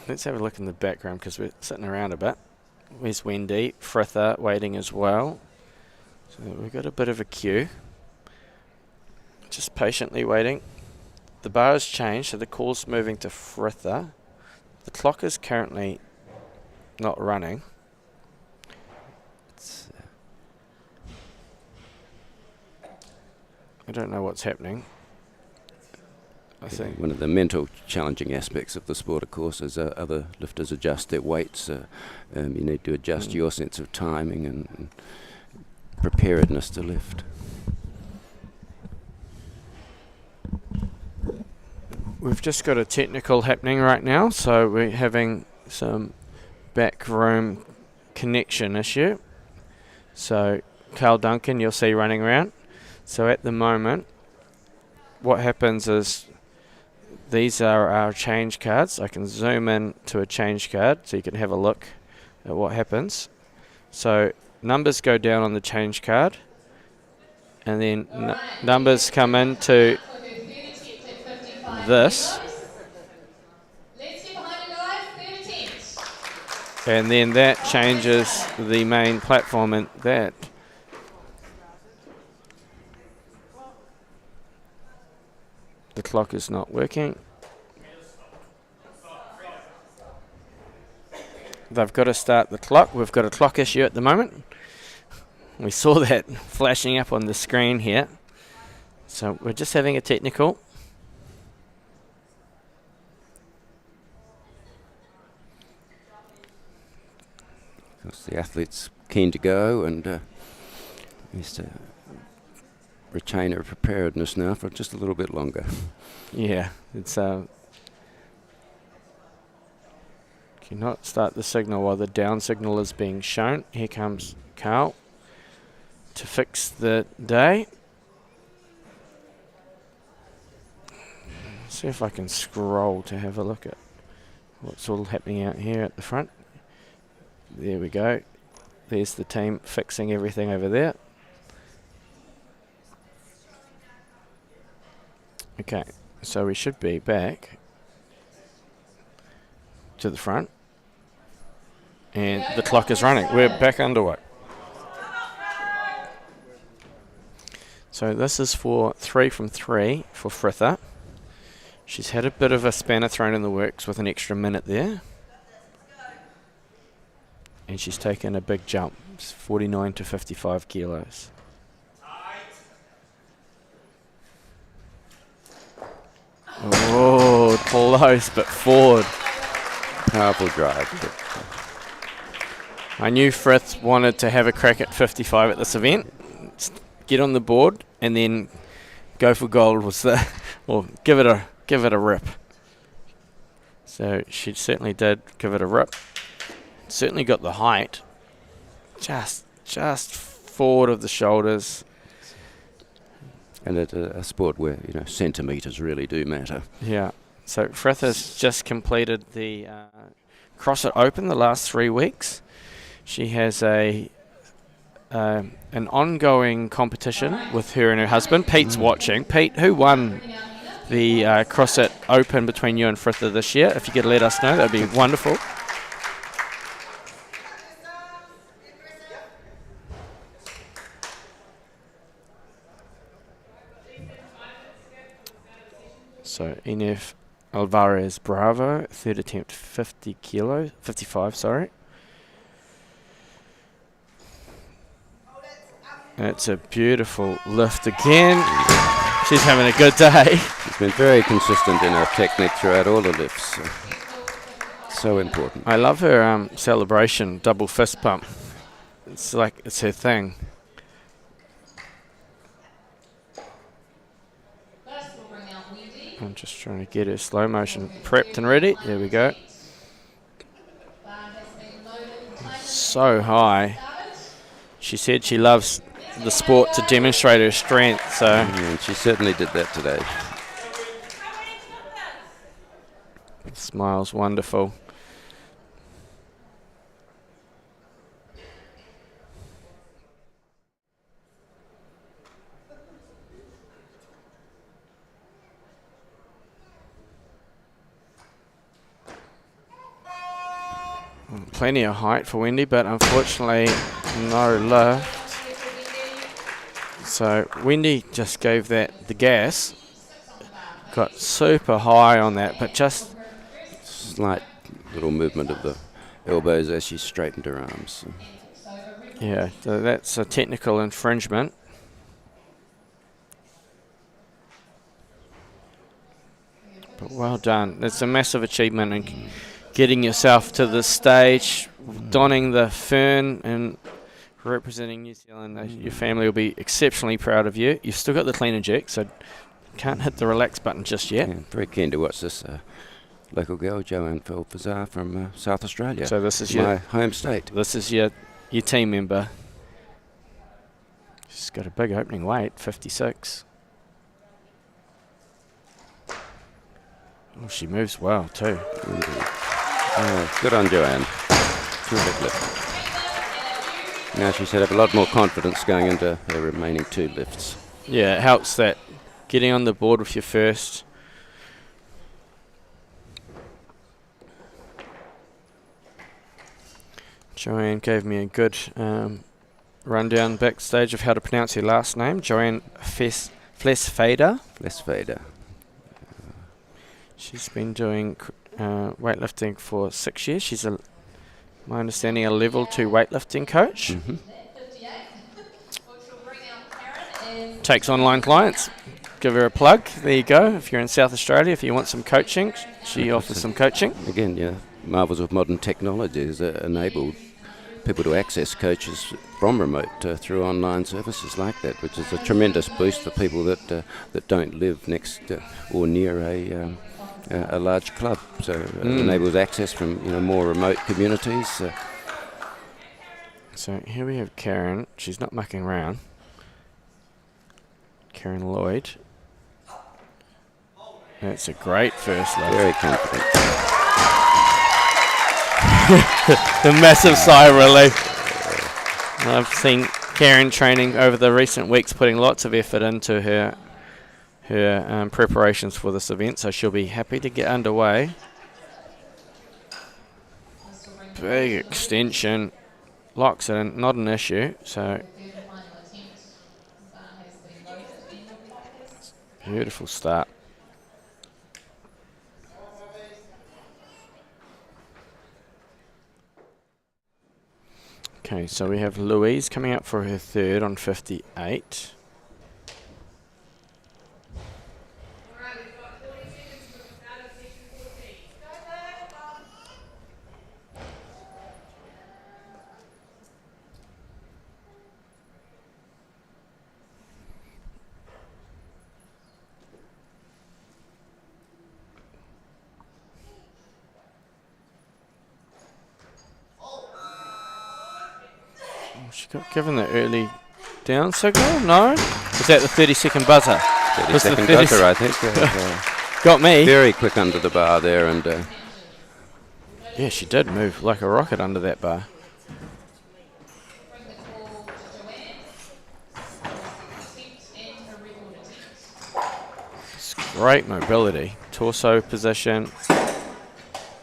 let's have a look in the background because we're sitting around a bit. Where's Wendy? Fritha waiting as well. So we've got a bit of a queue. Just patiently waiting. The bar has changed, so the call's moving to Fritha. The clock is currently not running. I don't know what's happening. I think one of the mental challenging aspects of the sport, of course, is other lifters adjust their weights. You need to adjust your sense of timing and preparedness to lift. We've just got a technical happening right now, so we're having some backroom connection issue. So Carl Duncan, you'll see running around. So at the moment, what happens is these are our change cards. I can zoom in to a change card so you can have a look at what happens. So numbers go down on the change card, and then numbers come into this. And then that changes the main platform, and that the clock is not working. They've got to start the clock. We've got a clock issue at the moment. We saw that flashing up on the screen here. So we're just having a technical. Because the athlete's keen to go and needs to retain her preparedness now for just a little bit longer. Yeah, it's cannot start the signal while the down signal is being shown. Here comes Carl to fix the day. See if I can scroll to have a look at what's all happening out here at the front. There we go. There's the team fixing everything over there. Okay, so we should be back to the front. And the clock is running. We're back underway. So this is for 3 from 3 for Fritha. She's had a bit of a spanner thrown in the works with an extra minute there. And she's taken a big jump. It's 49 to 55 kilos. Oh, close but forward. Powerful drive. I knew Frith wanted to have a crack at 55 at this event. Get on the board and then go for gold was the, or give it a rip. So she certainly did give it a rip. Certainly got the height. Just forward of the shoulders. And at a sport where, you know, centimetres really do matter. Yeah. So Frith has just completed the CrossFit Open the last 3 weeks. She has an ongoing competition with her and her husband. Pete's watching. Pete, who won the CrossFit Open between you and Fritha this year? If you could let us know, that would be wonderful. So Enef Alvarez Bravo, third attempt, 55, sorry. And it's a beautiful lift again. She's having a good day. She's been very consistent in her technique throughout all the lifts. So important. I love her celebration, double fist pump. It's like, it's her thing. I'm just trying to get her slow motion prepped and ready. There we go. So high. She said she loves the sport to demonstrate her strength, so. And she certainly did that today. Smile's wonderful. Plenty of height for Wendy, but unfortunately no lift. So Wendy just gave that the gas. Got super high on that, but just slight little movement of the elbows as she straightened her arms. Yeah, so that's a technical infringement. But well done. It's a massive achievement in getting yourself to this stage, donning the fern and representing New Zealand. Your family will be exceptionally proud of you. You've still got the clean and jerk, so can't hit the relax button just yet. Yeah, very keen to watch this local girl, Joanne Phil-Fazar from South Australia. So this is my home state. This is your team member. She's got a big opening weight, 56. Oh, she moves well too. Oh, good on Joanne. Terrific lift. Now she should have a lot more confidence going into her remaining 2 lifts. Yeah, it helps that getting on the board with your first. Joanne gave me a good rundown backstage of how to pronounce her last name. Joanne Flesfader. Flesfader. She's been doing weightlifting for 6 years. She's, my understanding, a level 2 weightlifting coach. Mm-hmm. Takes online clients. Give her a plug. There you go. If you're in South Australia, if you want some coaching, she offers some coaching. Again, yeah, marvels of modern technology has enabled people to access coaches from remote through online services like that, which is a tremendous boost for people that don't live next or near a large club. So it enables access from more remote communities. So here we have Karen. She's not mucking around. Karen Lloyd. That's a great first lift. Very confident. The massive sigh of relief. I've seen Karen training over the recent weeks, putting lots of effort into her preparations for this event, so she'll be happy to get underway. Big extension, locks it in, not an issue. So beautiful start. Okay, so we have Louise coming up for her third on 58. She got given the early down signal? No? Was that the 30-second buzzer? 30-second buzzer, I think. Got me. Very quick under the bar there, and yeah, she did move like a rocket under that bar. It's great mobility. Torso position.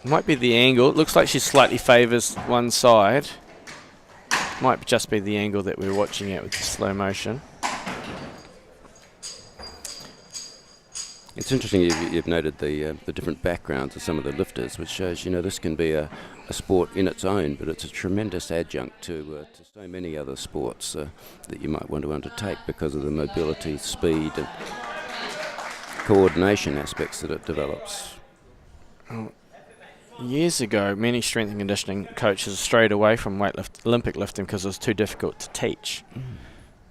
Might be the angle. It looks like she slightly favours one side. Might just be the angle that we're watching at with the slow motion. it's interesting you've noted the different backgrounds of some of the lifters, which shows this can be a sport in its own, but it's a tremendous adjunct to so many other sports that you might want to undertake because of the mobility, speed, and coordination aspects that it develops. Years ago, many strength and conditioning coaches strayed away from Olympic lifting because it was too difficult to teach.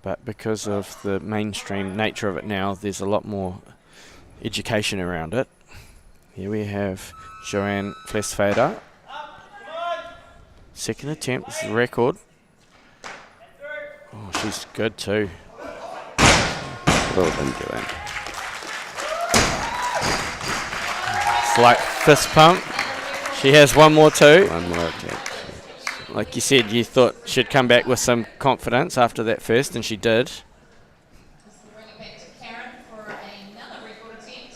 But because of the mainstream nature of it now, there's a lot more education around it. Here we have Joanne Flesfader. Second attempt, this is a record. Oh, she's good too. Well done, Joanne. Slight fist pump. She has one more too. One more attempt. Like you said, you thought she'd come back with some confidence after that first, and she did. Bring it back to Karen for another record attempt.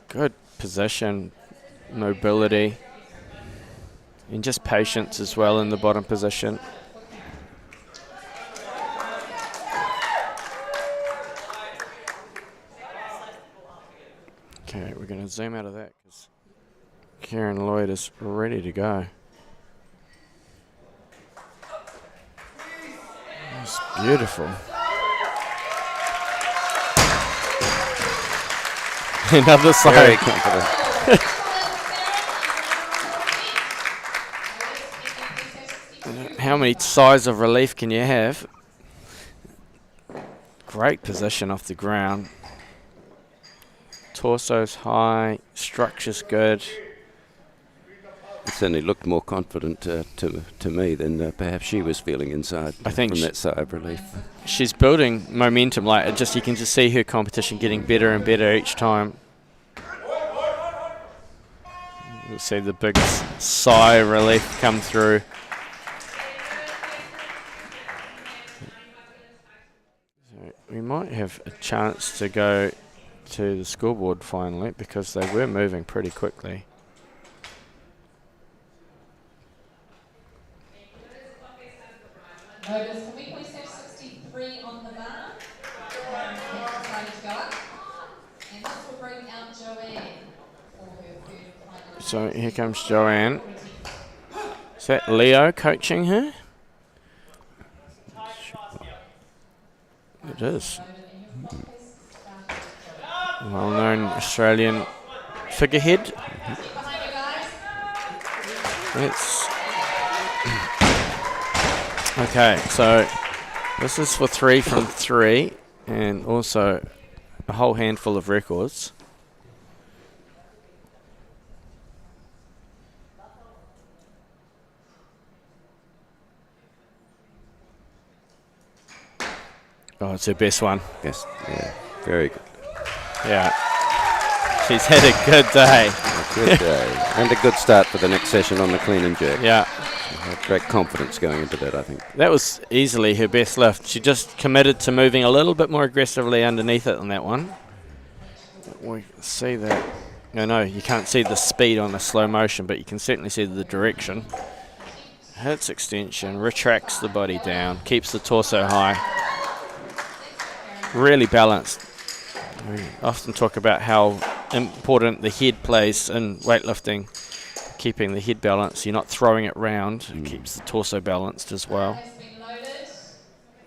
Good position, mobility, and just patience as well in the bottom position. Okay, we're going to zoom out of that because Karen Lloyd is ready to go. That's beautiful. Another side. Very confident. How many sighs of relief can you have? Great position off the ground. Torso's high, structure's good. It certainly looked more confident to me than perhaps she was feeling inside. I think from that sigh of relief. She's building momentum. Like you can just see her competition getting better and better each time. You'll see the big sigh of relief come through. So we might have a chance to go to the scoreboard finally, because they were moving pretty quickly. Notice, can we please have 63 on the bar? That's decided to go up. And this will bring out Joanne for her third final. So here comes Joanne. Is that Leo coaching her? It is. Well-known Australian figurehead. It's okay, so this is for 3 from 3 and also a whole handful of records. Oh, it's her best one. Yes, yeah, very good. Yeah. She's had a good day. A good day. And a good start for the next session on the clean and jerk. Yeah. Great confidence going into that, I think. That was easily her best lift. She just committed to moving a little bit more aggressively underneath it on that one. We see that. No, you can't see the speed on the slow motion, but you can certainly see the direction. Hits extension, retracts the body down, keeps the torso high. Really balanced. We often talk about how important the head plays in weightlifting, keeping the head balanced. You're not throwing it round. It keeps the torso balanced as well.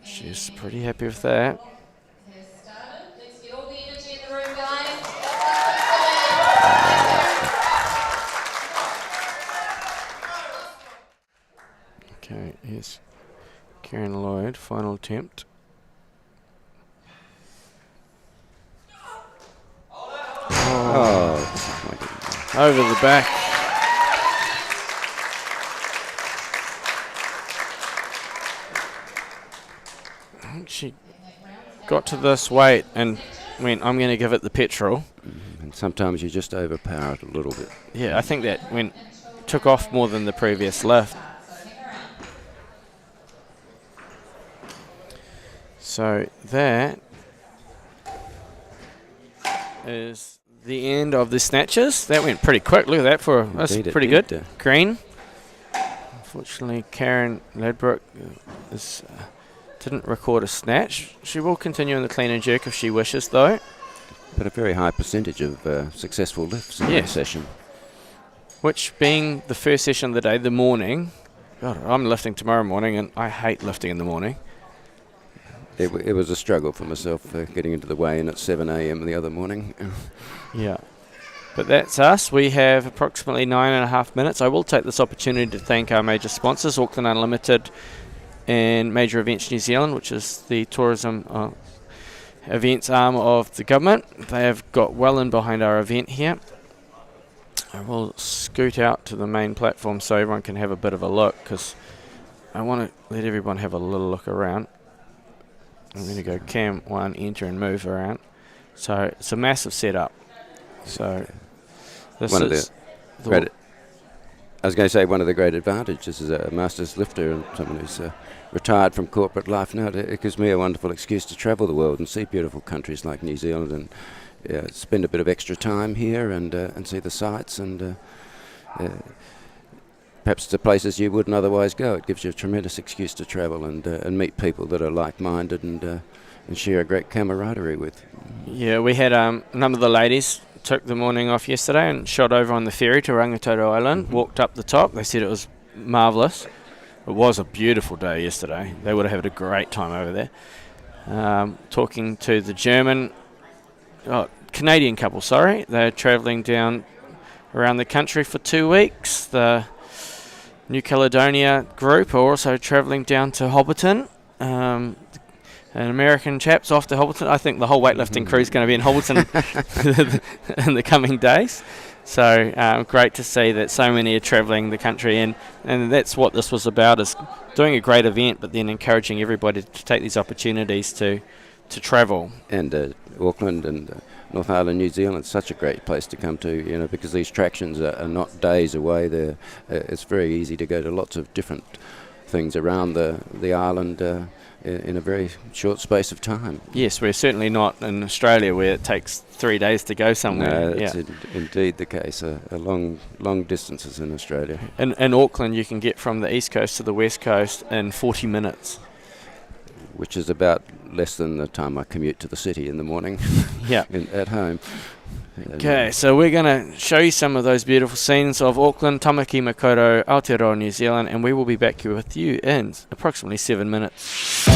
She's pretty happy with that. Let's get all the energy in the room, guys. Okay, here's Karen Lloyd, final attempt. Oh, Over the back. I think she got to this weight and went, I'm going to give it the petrol. and sometimes you just overpower it a little bit. Yeah, I think that took off more than the previous lift. So that is the end of the snatches. That went pretty quick. Look at that that's Indeed, pretty it good. did. Green. Unfortunately, Karen Ladbroke didn't record a snatch. She will continue in the clean and jerk if she wishes, though. But a very high percentage of successful lifts in that session. Which, being the first session of the day, the morning, God, I'm lifting tomorrow morning, and I hate lifting in the morning. It was a struggle for myself getting into the weigh-in at 7 a.m. the other morning. Yeah. But that's us. We have approximately 9.5 minutes. I will take this opportunity to thank our major sponsors, Auckland Unlimited and Major Events New Zealand, which is the tourism events arm of the government. They have got well in behind our event here. I will scoot out to the main platform so everyone can have a bit of a look, because I want to let everyone have a little look around. I'm going to go cam 1, enter and move around. So it's a massive setup. So this One of is the great, I was going to say one of the great advantages as a master's lifter and someone who's retired from corporate life now. It gives me a wonderful excuse to travel the world and see beautiful countries like New Zealand and spend a bit of extra time here and see the sights and perhaps the places you wouldn't otherwise go. It gives you a tremendous excuse to travel and meet people that are like-minded and share a great camaraderie with. Yeah, we had a number of the ladies took the morning off yesterday and shot over on the ferry to Rangitoto Island, walked up the top. They said it was marvellous. It was a beautiful day yesterday. They would have had a great time over there. Talking to the Canadian couple, they're travelling down around the country for 2 weeks. The New Caledonia group are also travelling down to Hobbiton. An American chap's off to Hobbiton. I think the whole weightlifting crew is going to be in Hobbiton in the coming days. So great to see that so many are travelling the country, and that's what this was about, is doing a great event, but then encouraging everybody to take these opportunities to travel. And Auckland and North Island, New Zealand, such a great place to come to, because these tractions are not days away. It's very easy to go to lots of different things around the island in a very short space of time. Yes, we're certainly not in Australia where it takes 3 days to go somewhere. No, it's indeed the case. A long distances in Australia. In Auckland, you can get from the east coast to the west coast in 40 minutes. Which is about less than the time I commute to the city in the morning. Yeah. At home. Okay, so we're going to show you some of those beautiful scenes of Auckland, Tamaki Makaurau, Aotearoa, New Zealand, and we will be back here with you in approximately 7 minutes.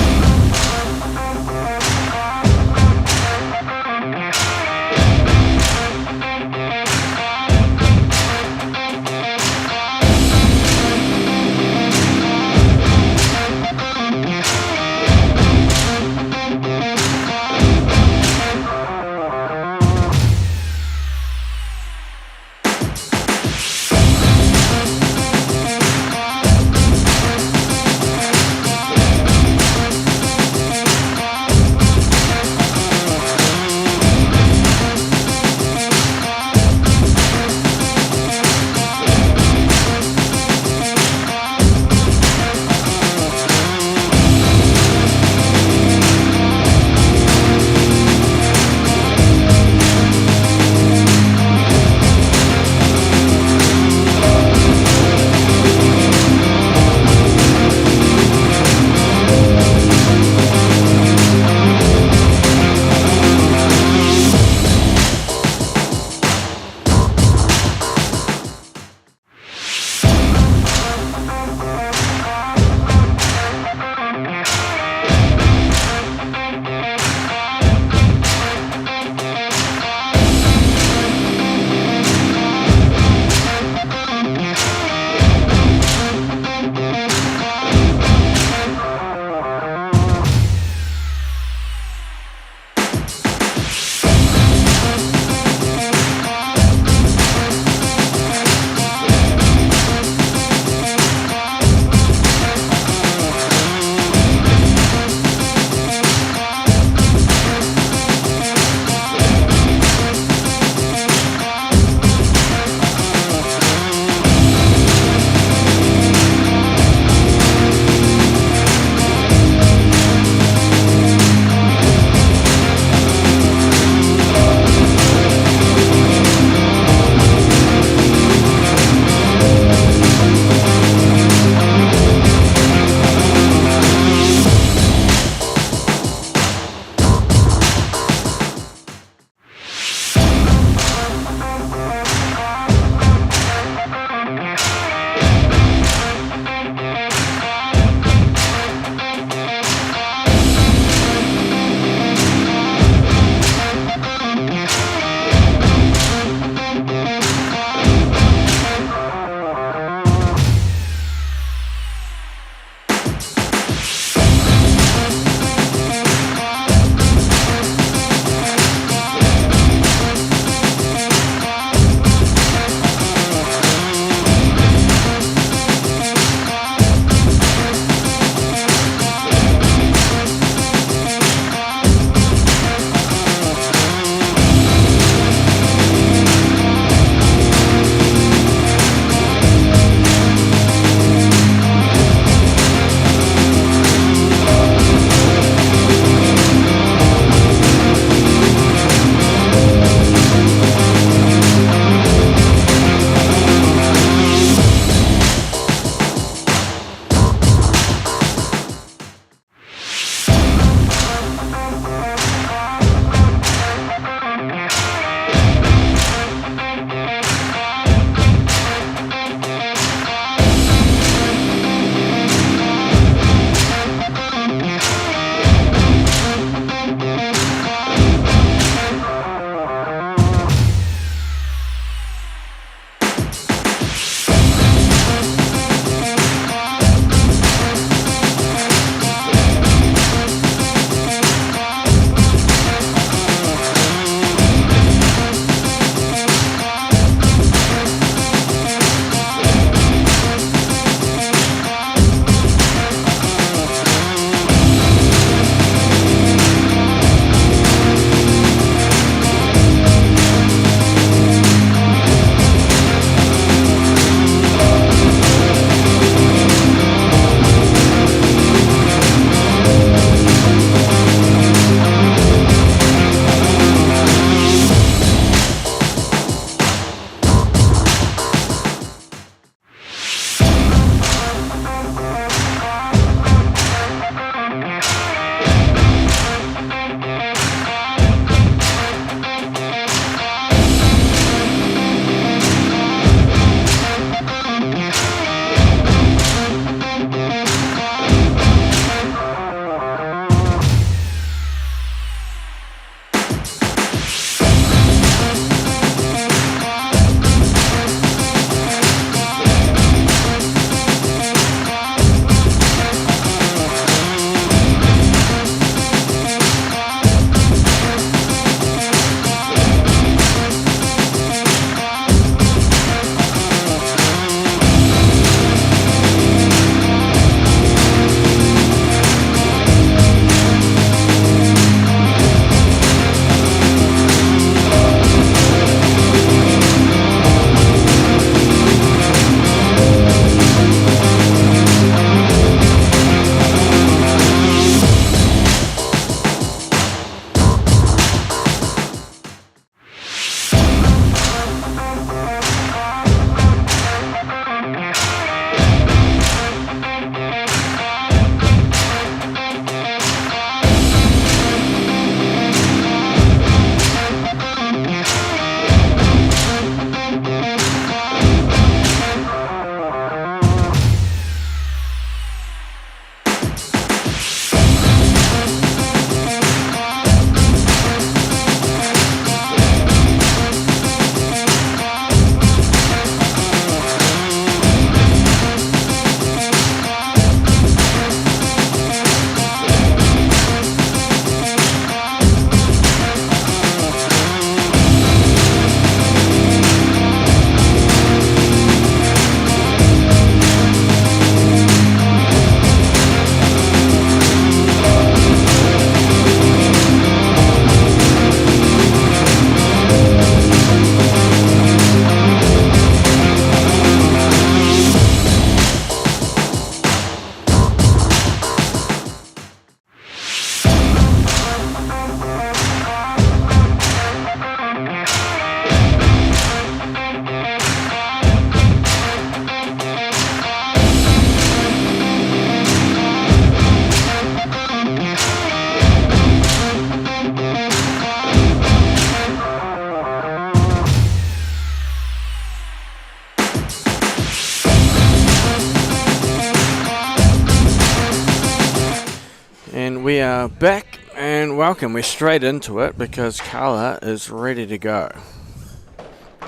We are back and welcome. We're straight into it because Carla is ready to go.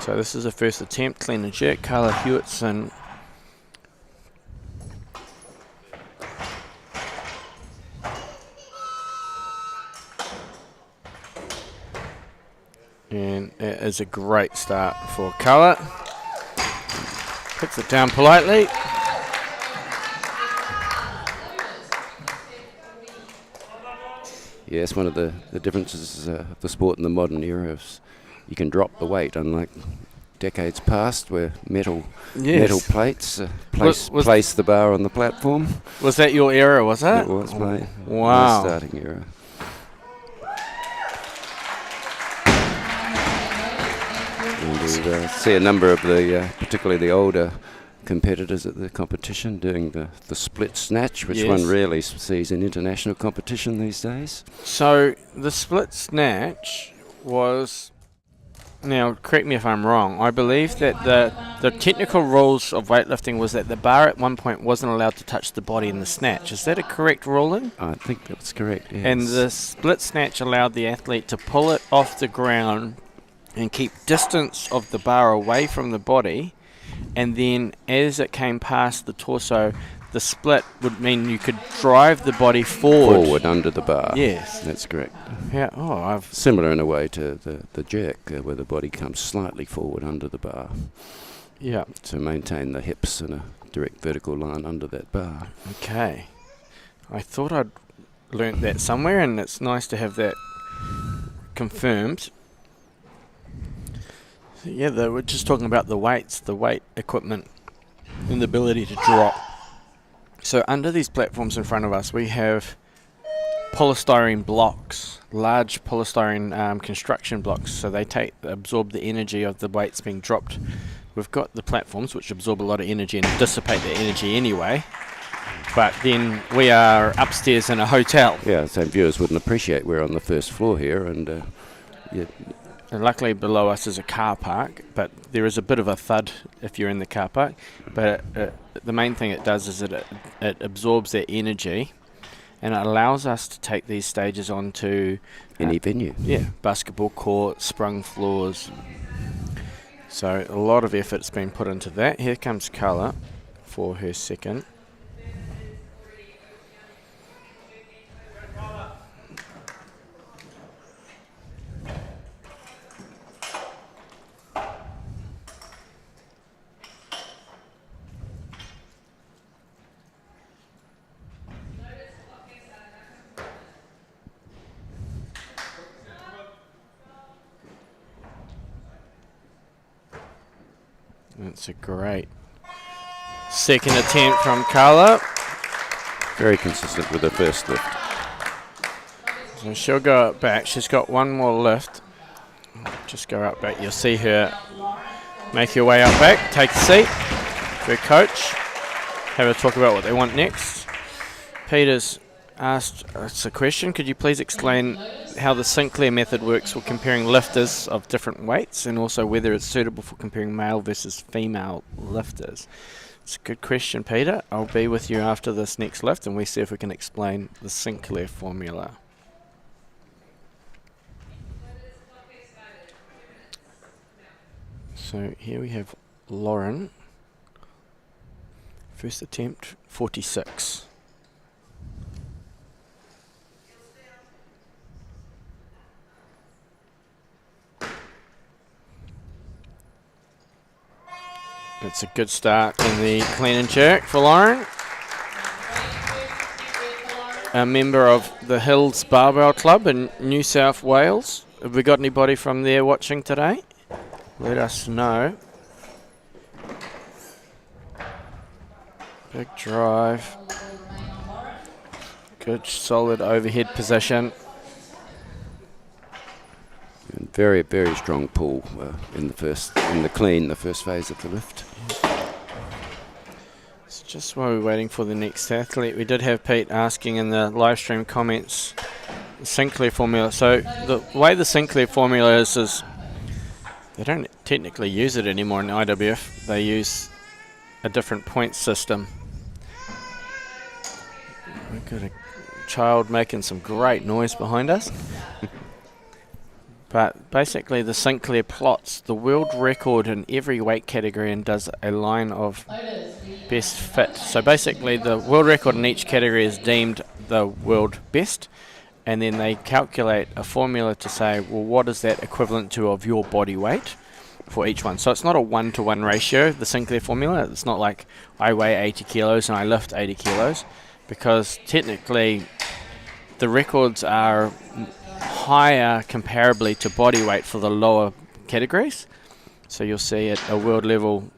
So this is the first attempt, clean and jerk. Carla Hewitson. And it is a great start for Carla. Puts it down politely. Yes, one of the differences of the sport in the modern era is you can drop the weight, unlike decades past where metal plates place the bar on the platform. Was that your era, was it? It was my starting era. And we see a number of the, particularly the older competitors at the competition doing the split snatch, which one rarely sees in international competition these days. So the split snatch was, now correct me if I'm wrong, I believe that the technical rules of weightlifting was that the bar at one point wasn't allowed to touch the body in the snatch. Is that a correct ruling? I think that's correct, yes. And the split snatch allowed the athlete to pull it off the ground and keep distance of the bar away from the body, and then as it came past the torso, the split would mean you could drive the body forward under the bar. Yes. That's correct. Yeah. Similar in a way to the jerk, where the body comes slightly forward under the bar. Yeah. To maintain the hips in a direct vertical line under that bar. Okay. I thought I'd learnt that somewhere, and it's nice to have that confirmed. Yeah, we're just talking about the weights, the weight equipment, and the ability to drop. So under these platforms in front of us, we have polystyrene blocks, large polystyrene construction blocks. So they absorb the energy of the weights being dropped. We've got the platforms, which absorb a lot of energy and dissipate the energy anyway. But then we are upstairs in a hotel. Yeah, so viewers wouldn't appreciate we're on the first floor here, and and luckily below us is a car park, but there is a bit of a thud if you're in the car park. But the main thing it does is it absorbs that energy, and it allows us to take these stages onto any venue. Yeah, basketball court, sprung floors. So a lot of effort's been put into that. Here comes Carla for her second. That's a great second attempt from Carla. Very consistent with her first lift. So she'll go up back. She's got one more lift. Just go up back. You'll see her make her way up back. Take a seat. Her coach. Have a talk about what they want next. Peter's asked us a question. Could you please explain how the Sinclair method works for comparing lifters of different weights, and also whether it's suitable for comparing male versus female lifters? It's a good question, Peter. I'll be with you after this next lift and we see if we can explain the Sinclair formula. So here we have Lauren. First attempt, 46. It's a good start in the clean and jerk for Lauren. A member of the Hills Barbell Club in New South Wales. Have we got anybody from there watching today? Let us know. Big drive. Good solid overhead position. And very, very strong pull in the first phase of the lift. It's just while we're waiting for the next athlete, we did have Pete asking in the live stream comments the Sinclair formula. So the way the Sinclair formula is they don't technically use it anymore in IWF. They use a different point system. We've got a child making some great noise behind us. But basically the Sinclair plots the world record in every weight category and does a line of best fit. So basically the world record in each category is deemed the world best, and then they calculate a formula to say, well, what is that equivalent to of your body weight for each one. So it's not a 1-to-1 ratio, the Sinclair formula. It's not like I weigh 80 kilos and I lift 80 kilos, because technically the records are higher comparably to body weight for the lower categories. So you'll see at a world level,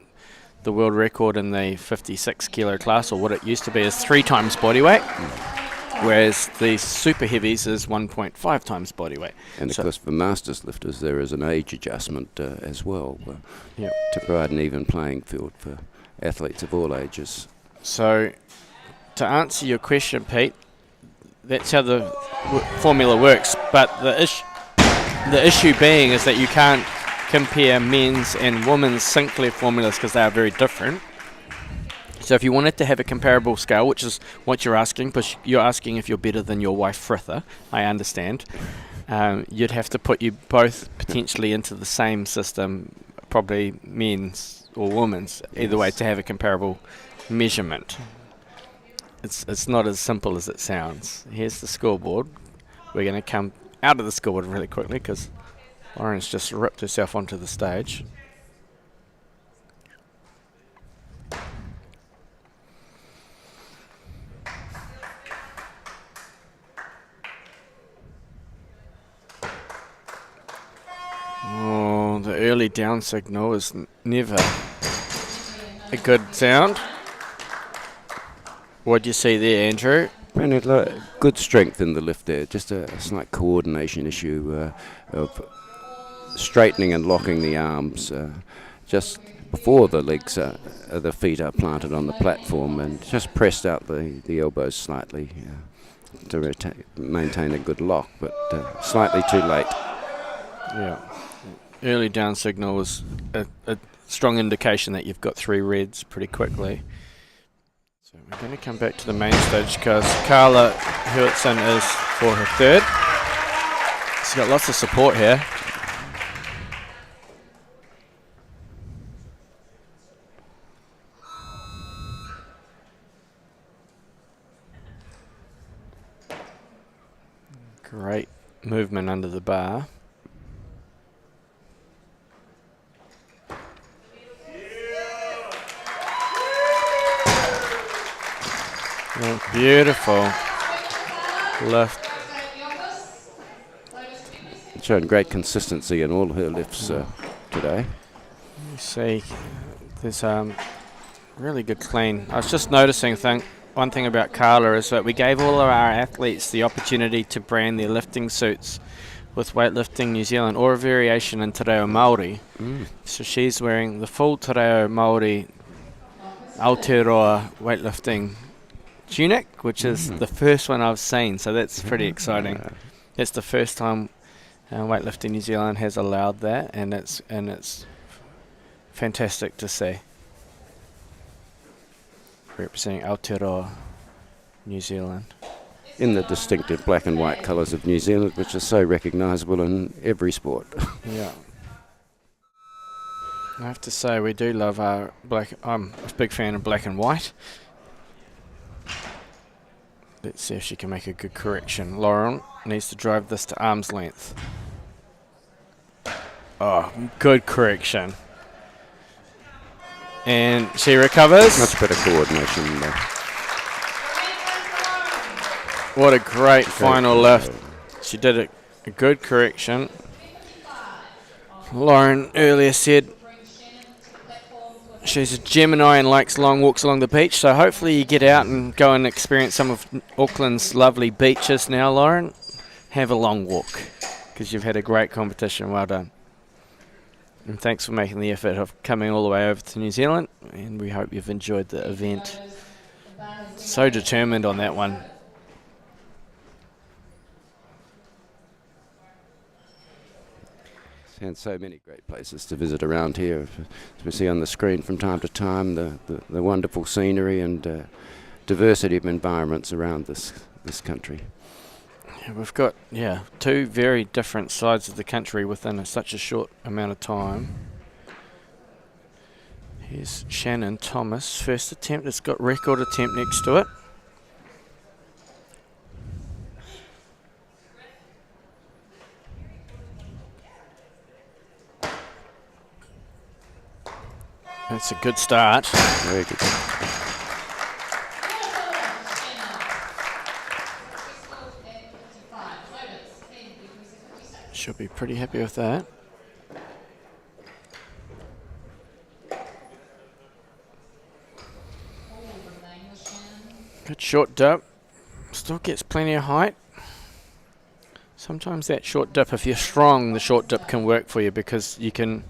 the world record in the 56 kilo class, or what it used to be, is 3 times body weight, whereas the super heavies is 1.5 times body weight. And of course for masters lifters there is an age adjustment as well, to provide an even playing field for athletes of all ages. So to answer your question, Pete, that's how the formula works, but the issue being is that you can't compare men's and women's Sinclair formulas because they are very different. So if you wanted to have a comparable scale, which is what you're asking, but you're asking if you're better than your wife Fritha, I understand, you'd have to put you both potentially into the same system, probably men's or women's, either way, to have a comparable measurement. It's not as simple as it sounds. Here's the scoreboard. We're going to come out of the scoreboard really quickly because Lauren's just ripped herself onto the stage. Oh, the early down signal is never a good sound. What do you see there, Andrew? Good strength in the lift there, just a slight coordination issue of straightening and locking the arms just before the legs, the feet are planted on the platform, and just pressed out the elbows slightly to maintain a good lock, but slightly too late. Yeah. Early down signal was a strong indication that you've got 3 reds pretty quickly. So we're going to come back to the main stage because Carla Hewitson is for her third. She's got lots of support here. Great movement under the bar. Oh, beautiful lift. Showing great consistency in all her lifts today. You see, there's really good clean. I was just noticing one thing about Carla is that we gave all of our athletes the opportunity to brand their lifting suits with Weightlifting New Zealand or a variation in Te Reo Māori. So she's wearing the full Te Reo Māori Aotearoa weightlifting tunic, which is the first one I've seen, so that's pretty exciting. It's the first time Weightlifting New Zealand has allowed that, and it's fantastic to see. Representing Aotearoa New Zealand. In the distinctive black and white colours of New Zealand, which are so recognisable in every sport. Yeah. I have to say, we do love our black. I'm a big fan of black and white. Let's see if she can make a good correction. Lauren needs to drive this to arm's length. Oh, good correction. And she recovers. Much better coordination there. What a great final lift. She did a good correction. Lauren earlier said she's a Gemini and likes long walks along the beach, so hopefully you get out and go and experience some of Auckland's lovely beaches now, Lauren. Have a long walk, because you've had a great competition. Well done. And thanks for making the effort of coming all the way over to New Zealand, and we hope you've enjoyed the event. So determined on that one. And so many great places to visit around here. As we see on the screen from time to time, the wonderful scenery and diversity of environments around this this country. Yeah, we've got, two very different sides of the country within such a short amount of time. Here's Shannon Thomas, first attempt. It's got record attempt next to it. That's a good start. Very good. Should be pretty happy with that. Good short dip. Still gets plenty of height. Sometimes that short dip, if you're strong, the short dip can work for you, because you can,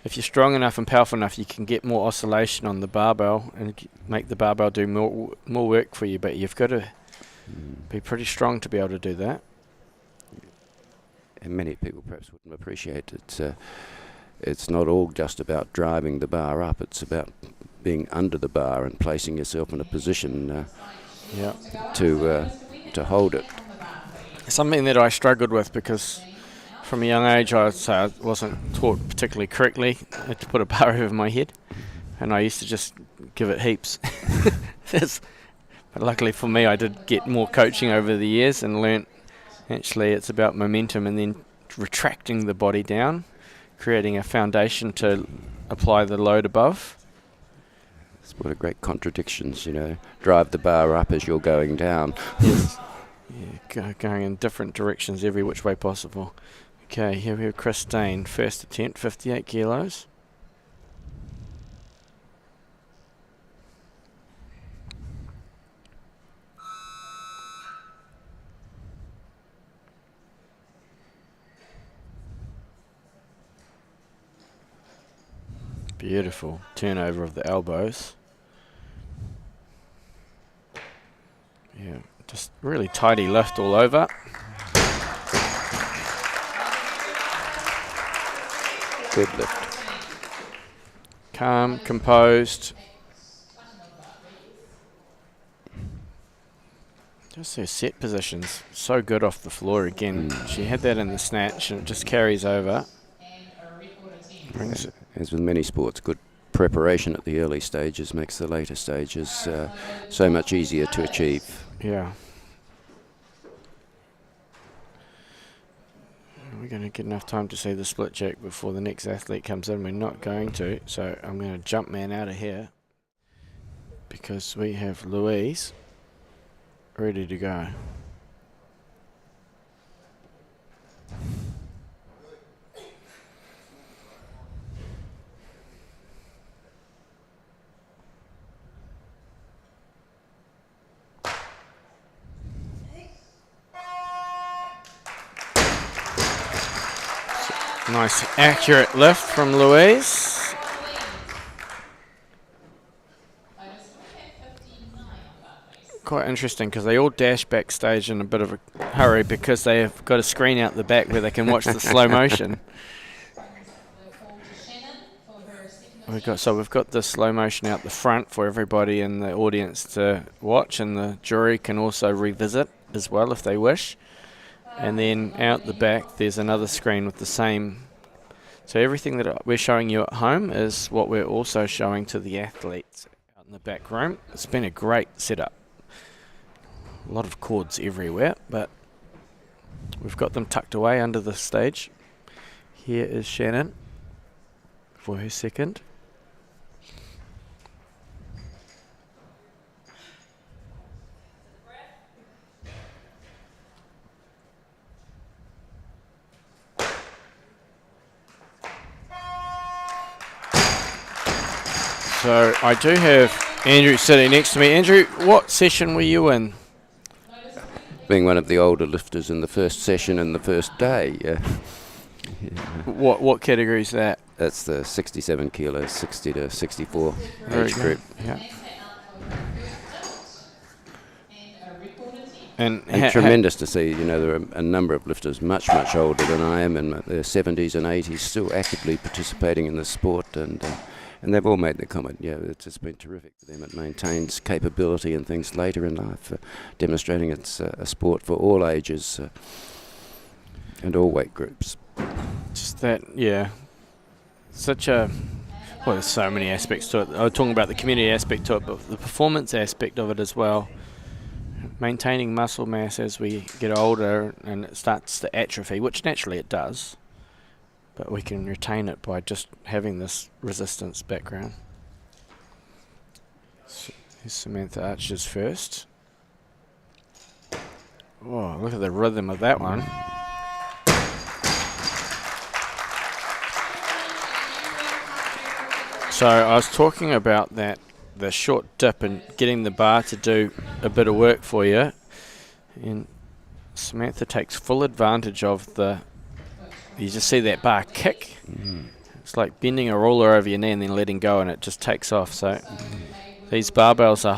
if you're strong enough and powerful enough, you can get more oscillation on the barbell and make the barbell do more work for you. But you've got to be pretty strong to be able to do that. And many people perhaps wouldn't appreciate it. It's not all just about driving the bar up. It's about being under the bar and placing yourself in a position to hold it. Something that I struggled with, because from a young age I would say I wasn't taught particularly correctly to put a bar over my head, and I used to just give it heaps. But luckily for me, I did get more coaching over the years and learnt actually it's about momentum and then retracting the body down, creating a foundation to apply the load above. What a great contradictions, drive the bar up as you're going down. Yes. Yeah, going in different directions every which way possible. Okay, here we have Christine, first attempt, 58 kilos. Beautiful turnover of the elbows. Yeah, just really tidy lift all over. Good lift. Calm, composed. Just her set positions, so good off the floor again. She had that in the snatch and it just carries over. Brings it. As with many sports, good preparation at the early stages makes the later stages so much easier to achieve. Yeah. We're going to get enough time to see the split jack before the next athlete comes in. We're not going to, so I'm going to jump man out of here because we have Louise ready to go. Nice accurate lift from Louise. Quite interesting because they all dash backstage in a bit of a hurry because they have got a screen out the back where they can watch the slow motion. We've got the slow motion out the front for everybody in the audience to watch, and the jury can also revisit as well if they wish. And then out the back there's another screen with the same. So everything that we're showing you at home is what we're also showing to the athletes out in the back room. It's been a great setup. A lot of cords everywhere, but we've got them tucked away under the stage. Here is Shannon for her second. So I do have Andrew sitting next to me. Andrew, what session were you in? Being one of the older lifters in the first session and the first day. What category is that? That's the 67 kilos, 60 to 64 Very age good. group. Yeah. And Tremendous to see, there are a number of lifters much older than I am in their 70s and 80s still actively participating in the sport and and they've all made the comment, yeah, it's just been terrific for them. It maintains capability and things later in life, demonstrating it's a sport for all ages and all weight groups. Just that, yeah, such a, well, there's so many aspects to it. I was talking about the community aspect to it, but the performance aspect of it as well. Maintaining muscle mass as we get older and it starts to atrophy, which naturally it does, but we can retain it by just having this resistance background. So here's Samantha Archer's first. Oh, look at the rhythm of that one. So I was talking about that, the short dip and getting the bar to do a bit of work for you, and Samantha takes full advantage of you just see that bar kick. It's like bending a ruler over your knee and then letting go, and it just takes off. So these barbells are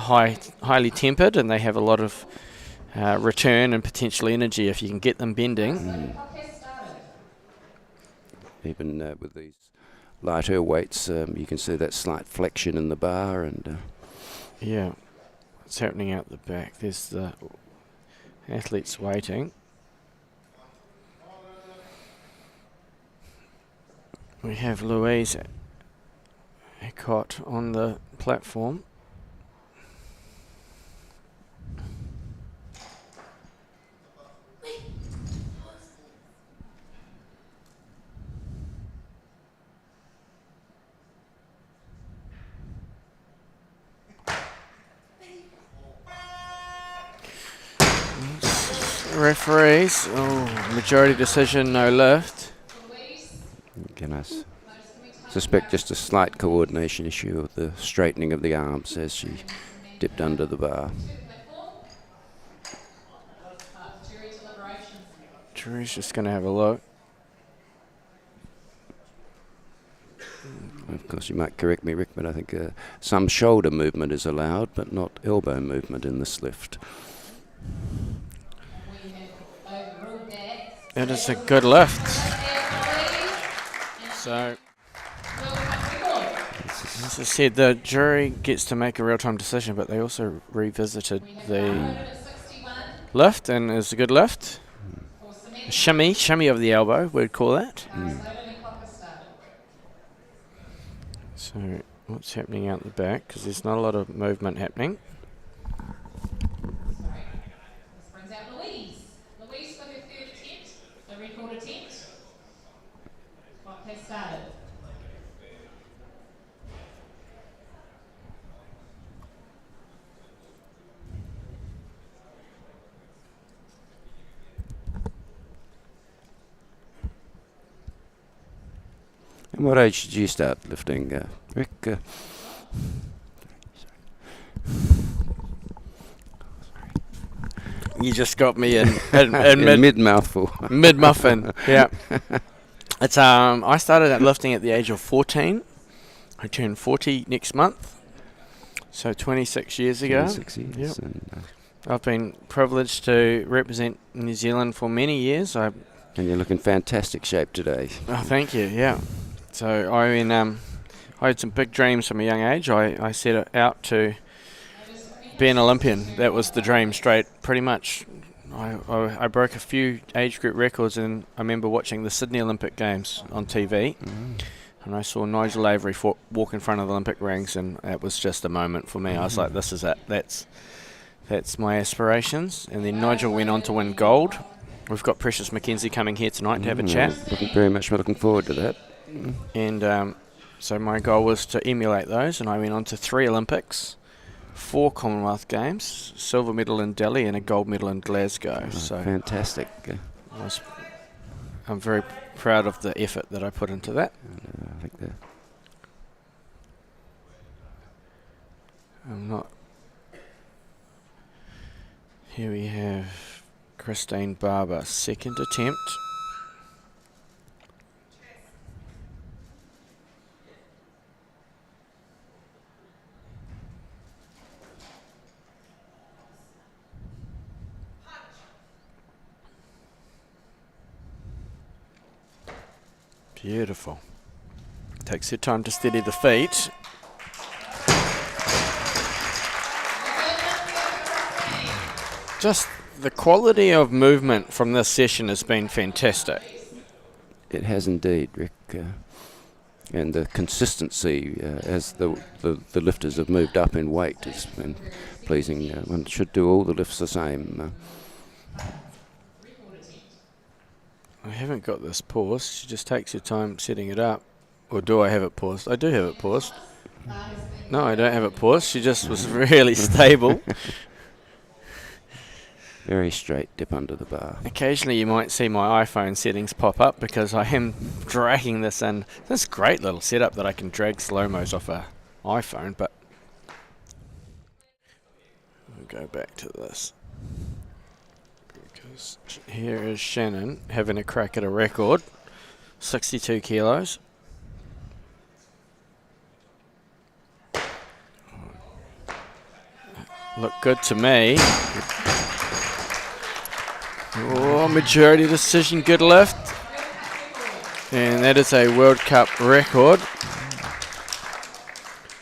highly tempered, and they have a lot of return and potential energy if you can get them bending. Even with these lighter weights, you can see that slight flexion in the bar, and yeah, what's happening out the back? There's the athletes waiting. We have Louise Ecott on the platform. Referees, majority decision, no lift. again, I suspect just a slight coordination issue of the straightening of the arms as she dipped under the bar. Jury's just going to have a look. Of course, you might correct me, Rick, but I think some shoulder movement is allowed, but not elbow movement in this lift. It is a good lift. So, as I said, the jury gets to make a real-time decision, but they also revisited the lift, and it's a good lift. Shimmy of the elbow, we'd call that. So, what's happening out the back? Because there's not a lot of movement happening. And what age did you start lifting, Rick? You just got me in mid-mouthful. Mid-muffin, yeah. It's I started lifting at the age of 14. I turned 40 next month, so 26 years ago. 26 years. Yep. And I've been privileged to represent New Zealand for many years. you're looking fantastic shape today. Oh, thank you, yeah. So I had some big dreams from a young age. I set out to be an Olympian. That was the dream, straight, pretty much. I broke a few age group records, and I remember watching the Sydney Olympic Games on TV, and I saw Nigel Avery walk in front of the Olympic rings, and that was just a moment for me. I was like, this is it. That's my aspirations. And then Nigel went on to win gold. We've got Precious McKenzie coming here tonight to have a chat. Very much looking forward to that. And so my goal was to emulate those, and I went on to 3 Olympics, 4 Commonwealth Games, silver medal in Delhi and a gold medal in Glasgow. So Fantastic. I'm very proud of the effort that I put into that. I think that. Here we have Christine Barber, second attempt. Beautiful. Takes your time to steady the feet. Just the quality of movement from this session has been fantastic. It has indeed, Rick. And the consistency as the lifters have moved up in weight has been pleasing. One should do all the lifts the same. I haven't got this paused. She just takes your time setting it up. Or do I have it paused? I do have it paused. No, I don't have it paused. She just was really stable. Very straight dip under the bar. Occasionally you might see my iPhone settings pop up because I am dragging this in. This great little setup that I can drag slow-mos off a iPhone, but we'll go back to this. Because here is Shannon having a crack at a record. 62 kilos. Look good to me. Oh, majority decision, good lift. And that is a World Cup record.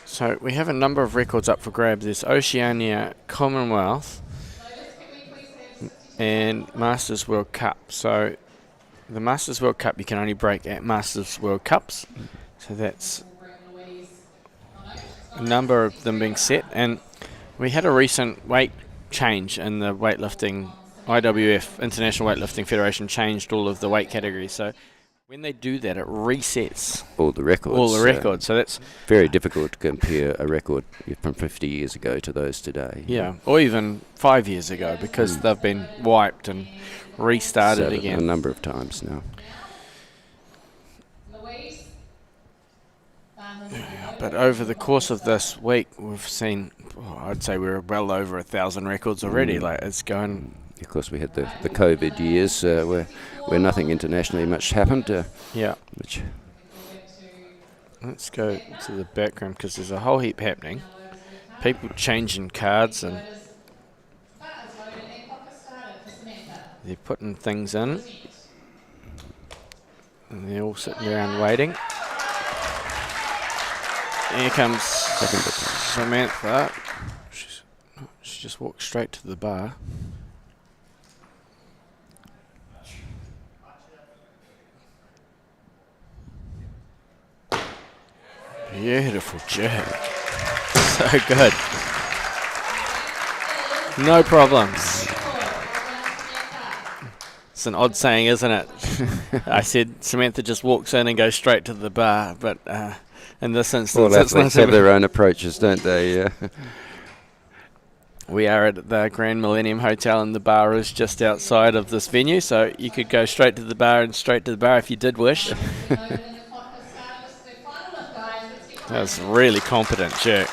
So we have a number of records up for grabs. There's Oceania, Commonwealth, and Masters World Cup. So the Masters World Cup you can only break at Masters World Cups. So that's a number of them being set. And we had a recent weight change in the weightlifting. IWF, International Weightlifting Federation, changed all of the weight categories. So when they do that, it resets all the records. So that's very difficult to compare a record from 50 years ago to those today. Yeah, or even 5 years ago, because they've been wiped and restarted again. A number of times now. But over the course of this week, we've seen, I'd say we're well over 1,000 records already. Like, it's going. Of course, we had the COVID years where nothing internationally much happened. Yeah. Which Let's go to the background because there's a whole heap happening. People changing cards and they're putting things in. And they're all sitting around waiting. Here comes Samantha. She just walked straight to the bar. Beautiful jerk. So good. No problems. It's an odd saying, isn't it? I said Samantha just walks in and goes straight to the bar, but in this instance, all athletes have their own approaches, don't they? We are at the Grand Millennium Hotel, and the bar is just outside of this venue, so you could go straight to the bar and straight to the bar if you did wish. That was a really competent jerk.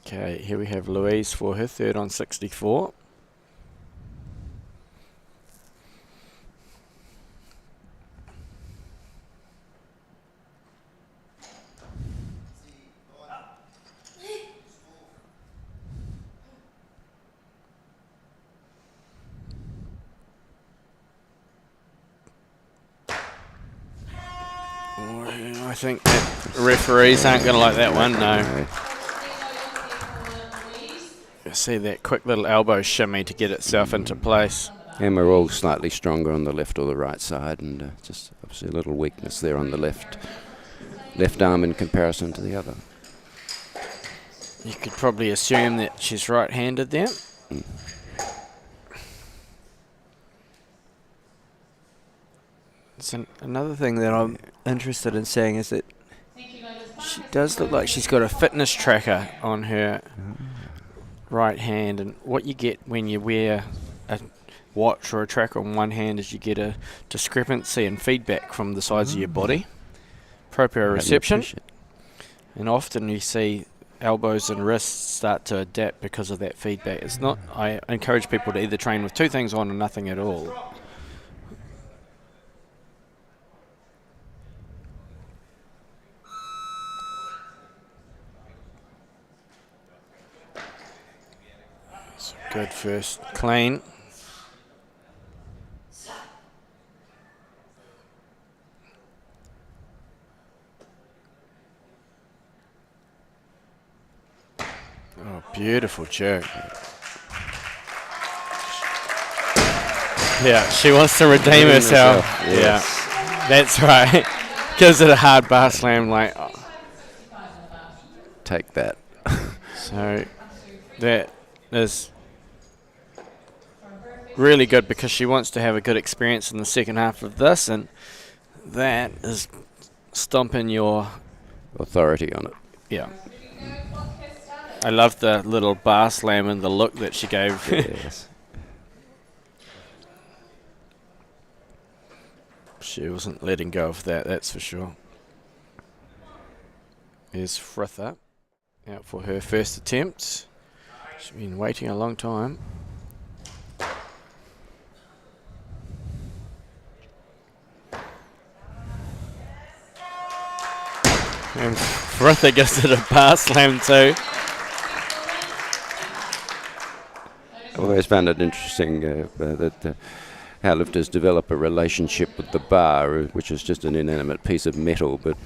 Okay, here we have Louise for her third on 64. I think that referees aren't going to like that one, no. You see that quick little elbow shimmy to get itself into place. And we're all slightly stronger on the left or the right side, and just obviously a little weakness there on the left arm in comparison to the other. You could probably assume that she's right-handed there. So another thing that I'm interested in seeing is that she does look like she's got a fitness tracker on her right hand, and what you get when you wear a watch or a tracker on one hand is you get a discrepancy in feedback from the sides of your body, proprioception, and often you see elbows and wrists start to adapt because of that feedback. It's not. I encourage people to either train with two things on or nothing at all. Good first clean. Beautiful jerk. Yeah, she wants to redeem herself. Yes. Yeah, that's right. Gives it a hard bar slam, like, oh. Take that. So that is really good because she wants to have a good experience in the second half of this, and that is stomping your Authority on it. yeah. I love the little bar slam and the look that she gave. Yes. She wasn't letting go of that, that's for sure. Here's Fritha out for her first attempt. She's been waiting a long time. And Fritha gives it a bar slam too. I've always found it interesting that how lifters develop a relationship with the bar, which is just an inanimate piece of metal, but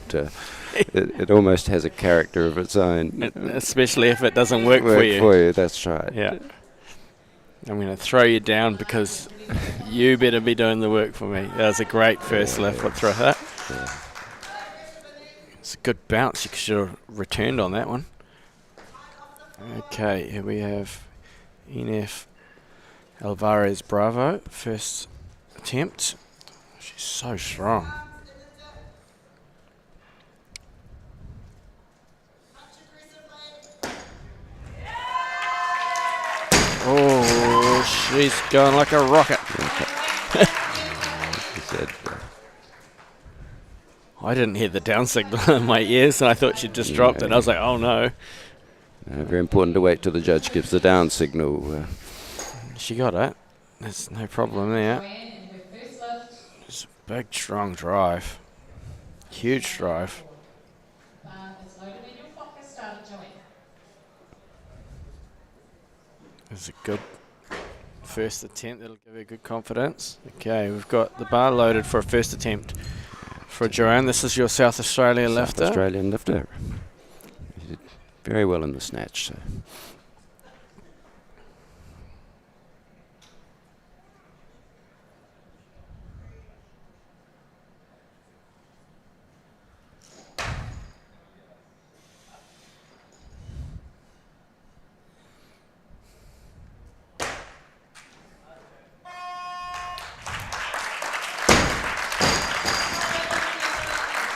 it almost has a character of its own. Especially if it doesn't work for you. That's right. Yeah. I'm going to throw you down because you better be doing the work for me. That was a great first lift with Fritha. Yeah. It's a good bounce. You should have returned on that one. Okay, here we have Inef Alvarez Bravo, first attempt. She's so strong. Oh, she's going like a rocket. I didn't hear the down signal in my ears, and I thought she'd just dropped it. I was like, oh no. Very important to wait till the judge gives the down signal. She got it. There's no problem there. It's a big, strong drive. Huge drive. It's a good first attempt. That'll give her good confidence. Okay, we've got the bar loaded for a first attempt for Joanne. This is your South Australian lifter. South Australian lifter. He did very well in the snatch. So.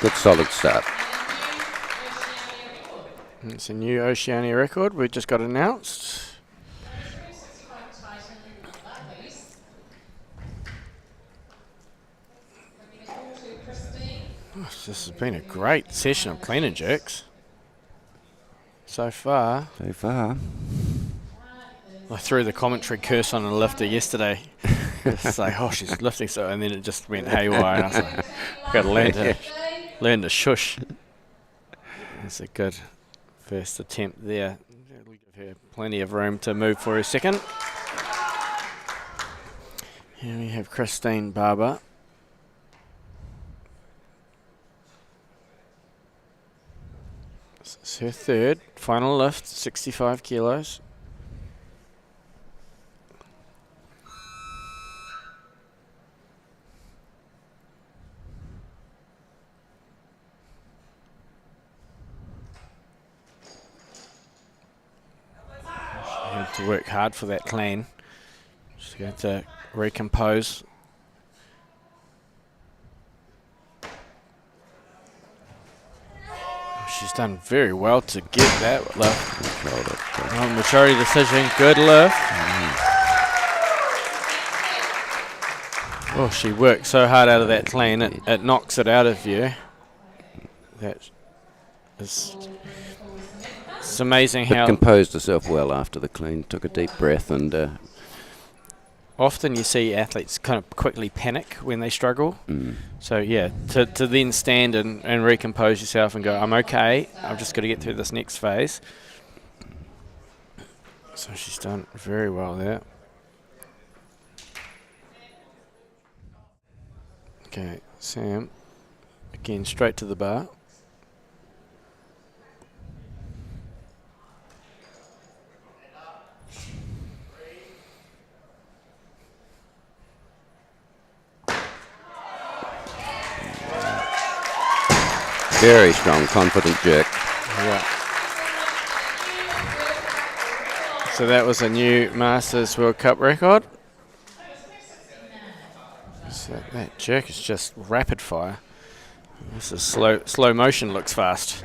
Good solid start. It's a new Oceania record we just got announced. Oh, this has been a great session of clean and jerks so far. So far. I threw the commentary curse on a lifter yesterday. It's like, oh, she's lifting so, and then it just went haywire. And I was like, I've got to learn to shush. That's a good first attempt there. It'll give her plenty of room to move for her second. Here we have Christine Barber. This is her third final lift, 65 kilos. To work hard for that clean. She's going to recompose. She's done very well to get that lift. Majority decision, good lift. Oh, she worked so hard out of that clean, it knocks it out of you. That is... It's amazing how... composed herself well after the clean, took a deep breath and... often you see athletes kind of quickly panic when they struggle. So yeah, to then stand and recompose yourself and go, I'm okay, I've just got to get through this next phase. So she's done very well there. Okay, Sam, again straight to the bar. Very strong, confident jerk. Yeah. So that was a new Masters World Cup record. So that jerk is just rapid fire. This is slow motion, looks fast.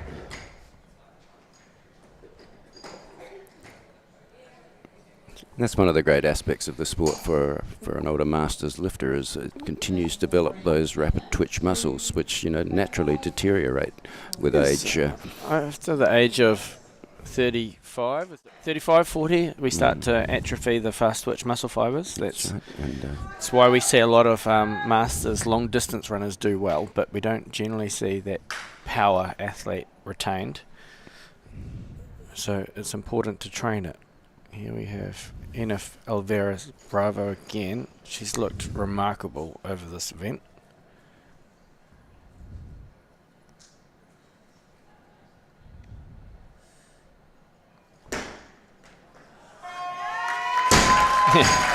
That's one of the great aspects of the sport for an older masters lifter, is it continues to develop those rapid twitch muscles, which naturally deteriorate with age. After the age of 35, 40, we start to atrophy the fast twitch muscle fibers. That's right. And that's why we see a lot of masters long distance runners do well, but we don't generally see that power athlete retained. So it's important to train it. Here we have Enif Alvarez Bravo again. She's looked remarkable over this event.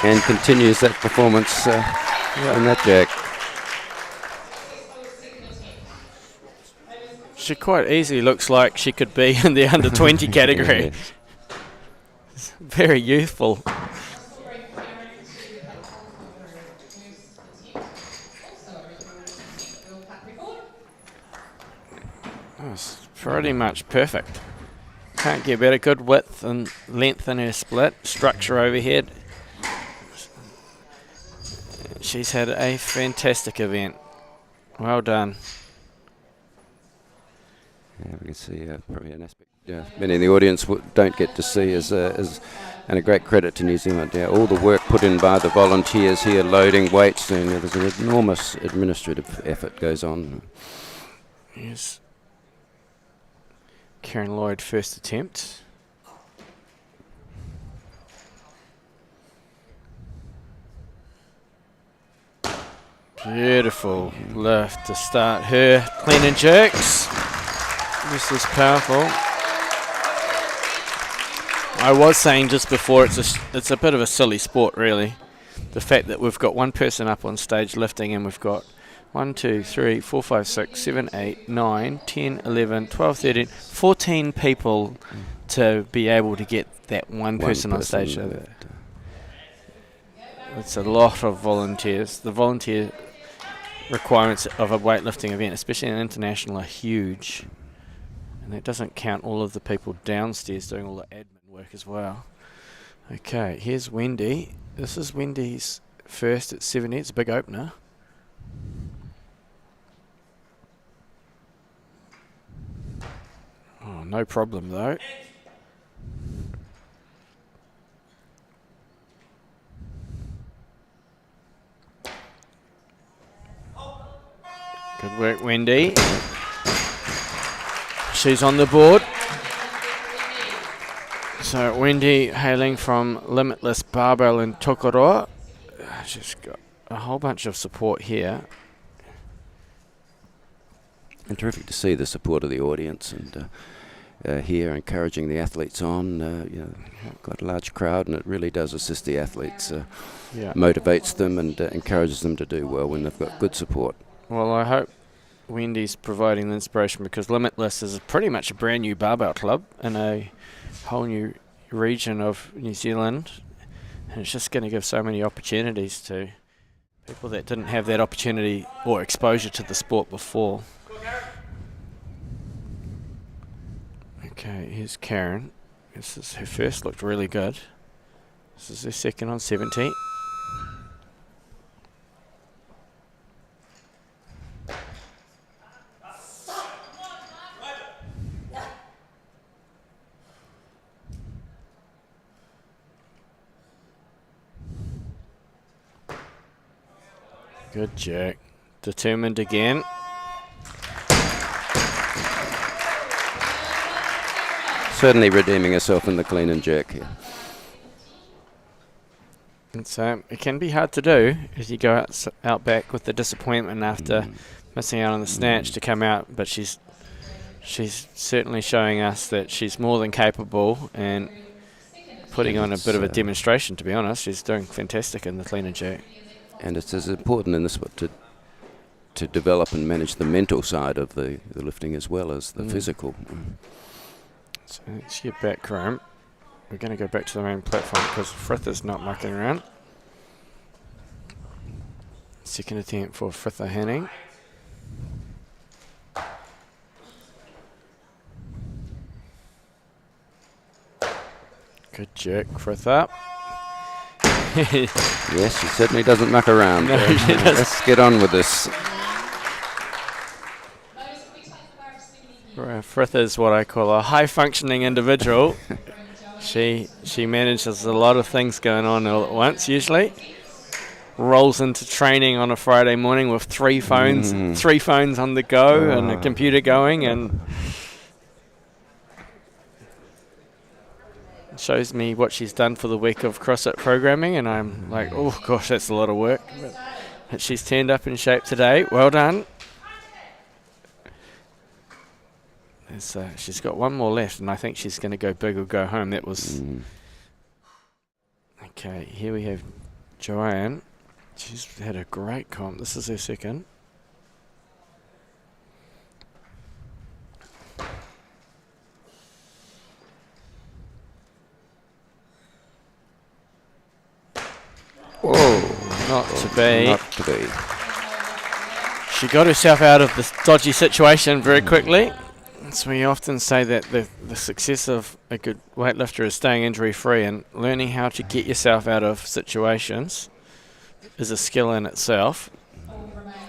and continues that performance in that jack. She quite easily looks like she could be in the under 20 category. Yeah. Very youthful. It's pretty much perfect. Can't get better. Good width and length in her split. Structure overhead. She's had a fantastic event. Well done. Yeah, we can see probably an aspect many in the audience don't get to see and a great credit to New Zealand. Yeah, all the work put in by the volunteers here, loading weights, and there's an enormous administrative effort goes on. Yes. Karen Lloyd, first attempt. Beautiful lift to start her clean and jerks. This is powerful. I was saying just before, it's a bit of a silly sport, really. The fact that we've got one person up on stage lifting, and we've got 1, 2, 3, 4, 5, 6, 7, 8, 9, 10, 11, 12, 13, 14 people to be able to get that one person on stage. It's a lot of volunteers. The volunteer requirements of a weightlifting event, especially an international, are huge. And that doesn't count all of the people downstairs doing all the admin work as well. Okay, here's Wendy. This is Wendy's first at 70. It's a big opener. Oh, no problem though. Good work, Wendy. She's on the board. So Wendy, hailing from Limitless Barbell in Tokoroa. She's got a whole bunch of support here. And terrific to see the support of the audience, and here encouraging the athletes on. Got a large crowd, and it really does assist the athletes. Motivates them and encourages them to do well when they've got good support. Well, I hope Wendy's providing the inspiration, because Limitless is pretty much a brand new barbell club in a whole new region of New Zealand, and it's just going to give so many opportunities to people that didn't have that opportunity or exposure to the sport before. Okay, here's Karen. This is her first, looked really good. This is her second on 70. Good jerk. Determined again. Certainly redeeming herself in the clean and jerk here. And it can be hard to do as you go out back with the disappointment after missing out on the snatch to come out, but she's certainly showing us that she's more than capable and putting on a bit of a demonstration, to be honest. She's doing fantastic in the clean and jerk. And it's as important in this sport to to develop and manage the mental side of the lifting as well as the physical. So let's get back room. We're going to go back to the main platform because Frith is not mucking around. Second attempt for Fritha Hanning. Good jerk, Fritha. Yes, she certainly doesn't muck around. No, she doesn't. Let's get on with this. Frith is what I call a high-functioning individual. She manages a lot of things going on all at once, usually. Rolls into training on a Friday morning with three phones on the go and a computer going, and shows me what she's done for the week of CrossFit programming, and I'm like, oh gosh, that's a lot of work. But she's turned up in shape today. Well done. She's got one more left, and I think she's going to go big or go home. That was okay. Here we have Joanne. She's had a great comp. This is her second. Whoa, Not to be. Not to be. She got herself out of this dodgy situation very quickly. So we often say that the success of a good weightlifter is staying injury-free, and learning how to get yourself out of situations is a skill in itself.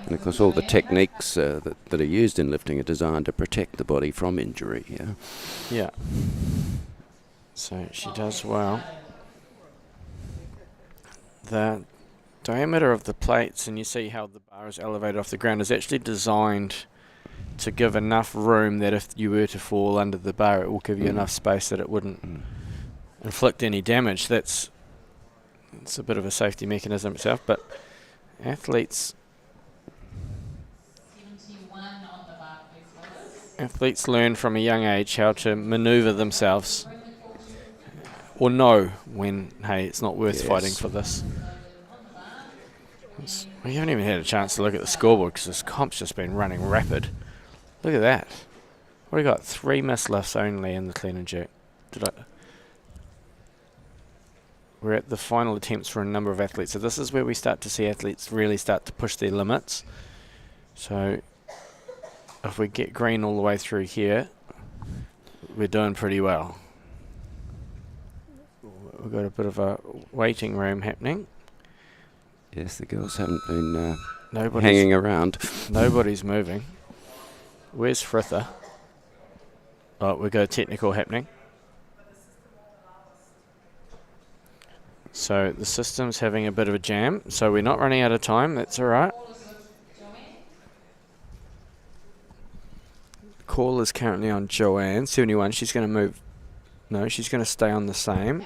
And of course all the techniques that are used in lifting are designed to protect the body from injury. Yeah. So she does well. The diameter of the plates, and you see how the bar is elevated off the ground, is actually designed to give enough room that if you were to fall under the bar, it will give you enough space that it wouldn't inflict any damage. It's a bit of a safety mechanism itself, but athletes learn from a young age how to maneuver themselves or know when, hey, it's not worth fighting for this. We haven't even had a chance to look at the scoreboard because this comp's just been running rapid. Look at that. What have we got? 3 missed lifts only in the clean and jerk. We're at the final attempts for a number of athletes. So this is where we start to see athletes really start to push their limits. So if we get green all the way through here, we're doing pretty well. We've got a bit of a waiting room happening. Yes, the girls haven't been hanging around. Nobody's moving. Where's Fritha? Oh, we've got a technical happening. So the system's having a bit of a jam, so we're not running out of time. That's all right. Call is currently on Joanne, 71. She's going to move. No, she's going to stay on the same.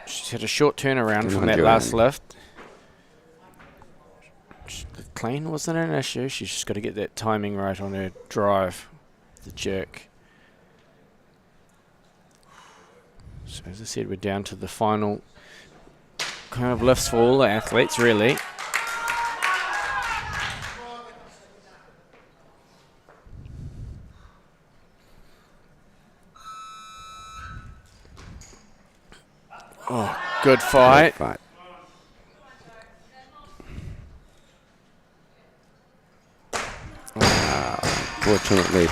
She's had a short turnaround from that last lift. The clean wasn't an issue. She's just got to get that timing right on her drive, the jerk. So as I said, we're down to the final kind of lifts for all the athletes, really. Oh, good fight. Good fight. Fortunately,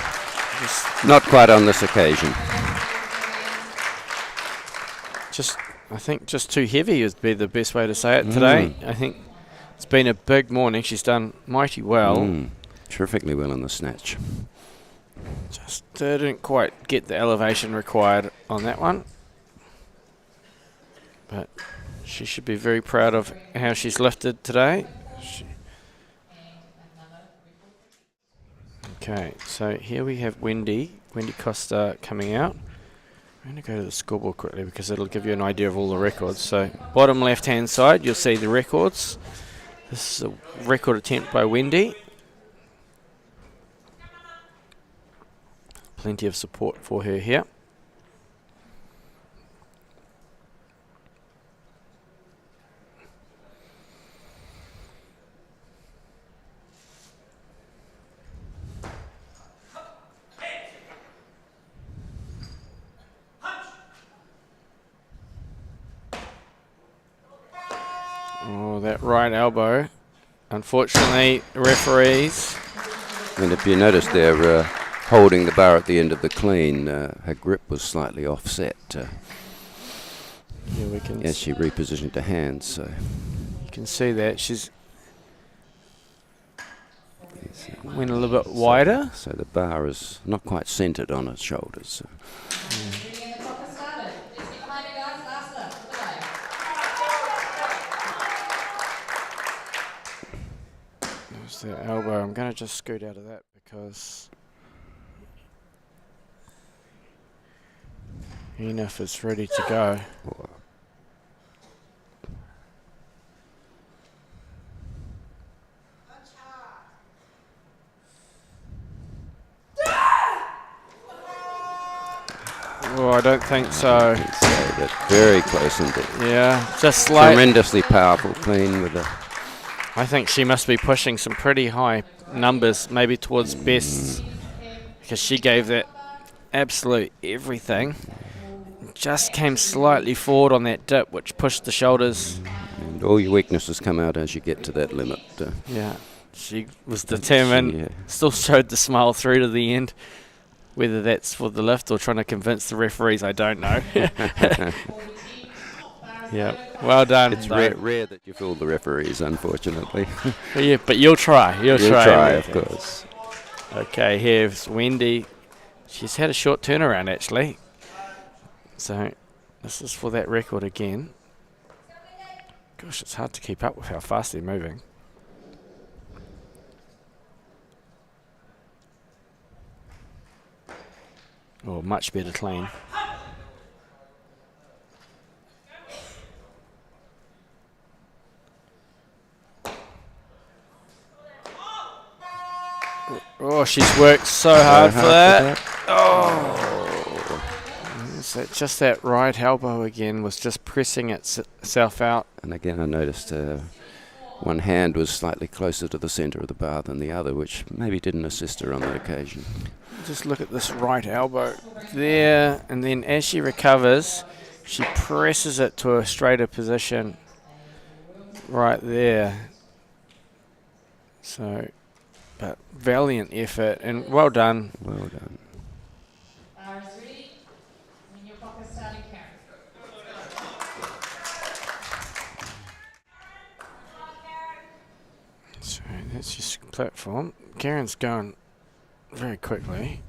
not quite on this occasion. I think just too heavy would be the best way to say it today. I think it's been a big morning. She's done mighty well. Terrifically well in the snatch. Just didn't quite get the elevation required on that one. But she should be very proud of how she's lifted today. Okay, so here we have Wendy Costa coming out. I'm going to go to the scoreboard quickly because it'll give you an idea of all the records. So bottom left hand side, you'll see the records. This is a record attempt by Wendy. Plenty of support for her here. Oh, that right elbow. Unfortunately, the referees. And if you notice they're holding the bar at the end of the clean, her grip was slightly offset Yeah, we can. as she repositioned her hands. So You can see that she's went a little bit wider. So the bar is not quite centered on its shoulders. So. Bringing the clock has started. Let's get climbing, guys. Last lift for the day. There's the elbow. I'm going to just scoot out of that because Enif is ready to go. Oh, I don't think so. But very close indeed. Yeah, just like. Tremendously powerful clean with a. I think she must be pushing some pretty high numbers, maybe towards bests, because she gave that absolute everything. Just came slightly forward on that dip, which pushed the shoulders. And all your weaknesses come out as you get to that limit. Yeah, she was determined. Still showed the smile through to the end. Whether that's for the lift or trying to convince the referees, I don't know. Yeah, well done. It's rare that you fool the referees, unfortunately. Yeah, but you'll try. You'll try, of course. Okay, here's Wendy. She's had a short turnaround, actually. So this is for that record again. Gosh, it's hard to keep up with how fast they're moving. Oh, much better clean. Oh, she's worked so hard for that. Oh, so just that right elbow again was just pressing itself out. And again, I noticed one hand was slightly closer to the centre of the bar than the other, which maybe didn't assist her on that occasion. Just look at this right elbow there, and then as she recovers, she presses it to a straighter position right there. So, but valiant effort, and well done. Well done. Bar is ready. When your clock is starting, Karen. So that's your platform. Karen's going very quickly.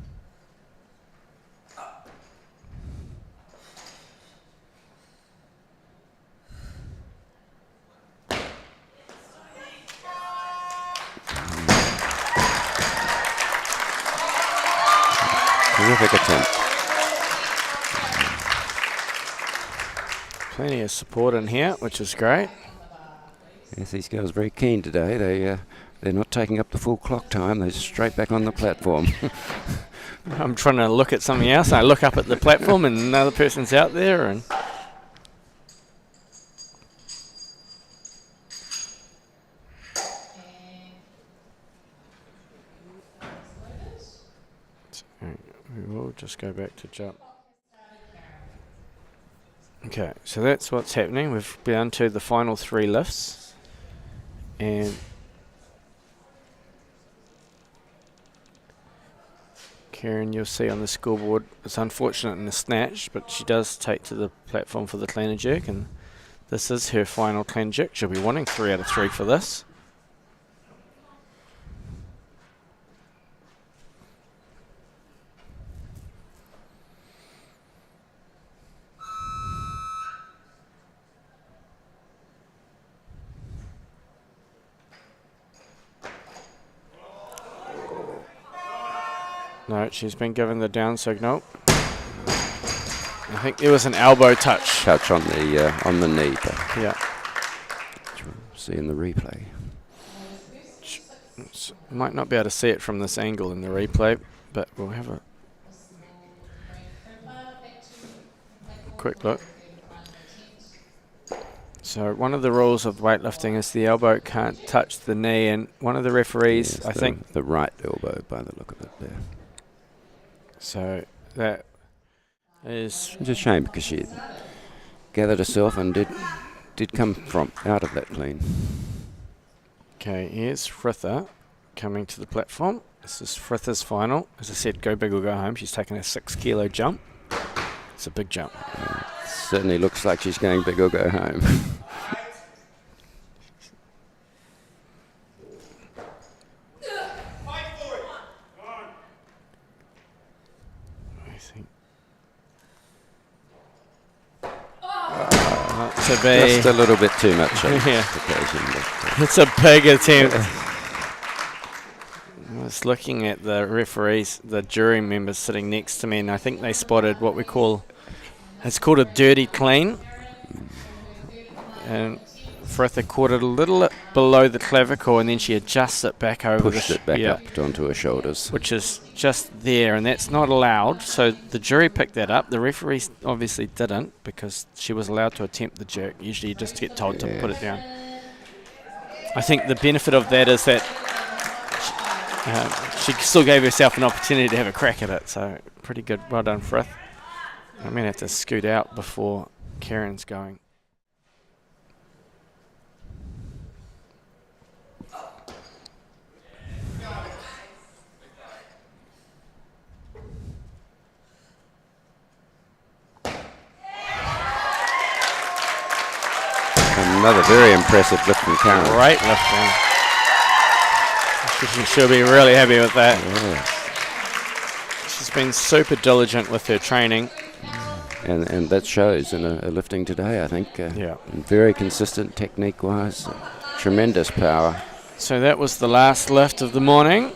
Terrific attempt. Plenty of support in here, which is great. Yes, these girls are very keen today. They're not taking up the full clock time. They're straight back on the platform. I'm trying to look at something else, and I look up at the platform and another person's out there, and we will just go back to jump. Okay, so that's what's happening. We've been to the final 3 lifts, and Karen, you'll see on the scoreboard, it's unfortunate in the snatch, but she does take to the platform for the clean and jerk, and this is her final clean and jerk. She'll be wanting 3 out of 3 for this. No, she's been given the down signal. I think there was an elbow touch. Touch on the knee. But Yeah. see in the replay. Might not be able to see it from this angle in the replay, but we'll have a quick look. So one of the rules of weightlifting is the elbow can't touch the knee, and one of the referees, Yes, I think... the right elbow by the look of it there. So that is... It's a shame because she gathered herself and did did come from out of that clean. Okay, here's Fritha coming to the platform. This is Fritha's final. As I said, go big or go home. She's taken a 6 kilo jump. It's a big jump. Certainly looks like she's going big or go home. I think. To be Just a little bit too much on Yeah. this occasion. But, It's a big attempt. I was looking at the referees, the jury members sitting next to me, and I think they spotted what we call, it's called a dirty clean. And Fritha caught it a little below the clavicle, and then she adjusts it back over. pushed it back up onto her shoulders. Which is just there, and that's not allowed. So the jury picked that up. The referees obviously didn't, because she was allowed to attempt the jerk. Usually you just get told to put it down. I think the benefit of that is that she still gave herself an opportunity to have a crack at it. So pretty good. Well done, Frith. I'm going to have to scoot out before Karen's going. Another very impressive lift from Karen. Great lifting. She'll be really happy with that. Yes. She's been super diligent with her training. And that shows in a lifting today, I think. Yeah. And very consistent technique-wise. Tremendous power. So that was the last lift of the morning.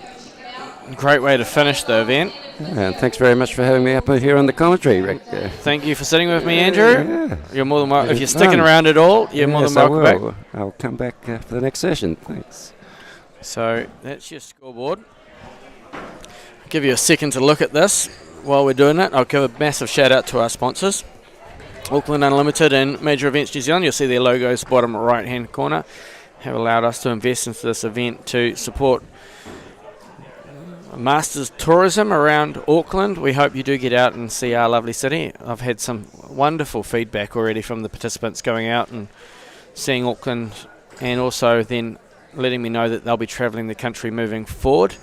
Great way to finish the event. And thanks very much for having me up here on the commentary, Rick. Thank you for sitting with me, Andrew. Yeah. You're more than welcome. If It you're is sticking done. around at all, you're more than Yes, I welcome will. back. I'll come back for the next session. Thanks. So that's your scoreboard. I'll give you a second to look at this. While we're doing it, I'll give a massive shout out to our sponsors. Auckland Unlimited and Major Events New Zealand. You'll see their logos bottom right hand corner. Have allowed us to invest into this event to support Masters tourism around Auckland. We hope you do get out and see our lovely city. I've had some wonderful feedback already from the participants going out and seeing Auckland, and also then letting me know that they'll be travelling the country moving forward.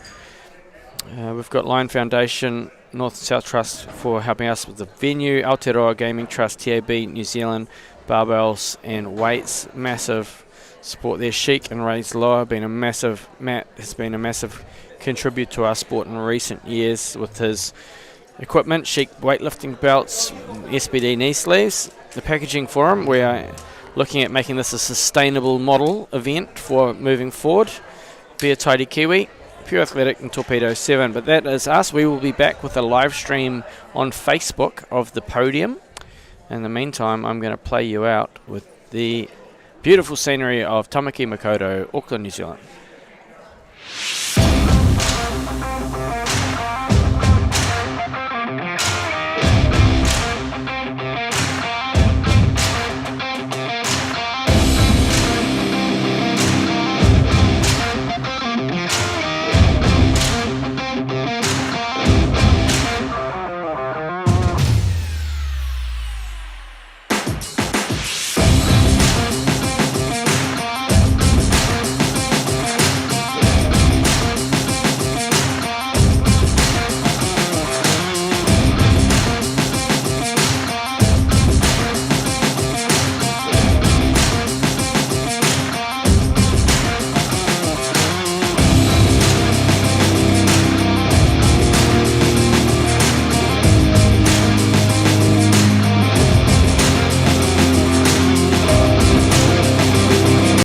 We've got Lion Foundation, North and South Trust for helping us with the venue, Aotearoa Gaming Trust, TAB New Zealand, barbells and weights, massive support there. Sheik and Ray's Loa Matt has been a massive contribute to our sport in recent years with his equipment, Sheik weightlifting belts, SBD knee sleeves. The packaging for him, we are looking at making this a sustainable model event for moving forward. Beer Tidy Kiwi, Pure Athletic and Torpedo 7. But that is us. We will be back with a live stream on Facebook of the podium. In the meantime, I'm going to play you out with the beautiful scenery of Tamaki Makaurau, Auckland, New Zealand.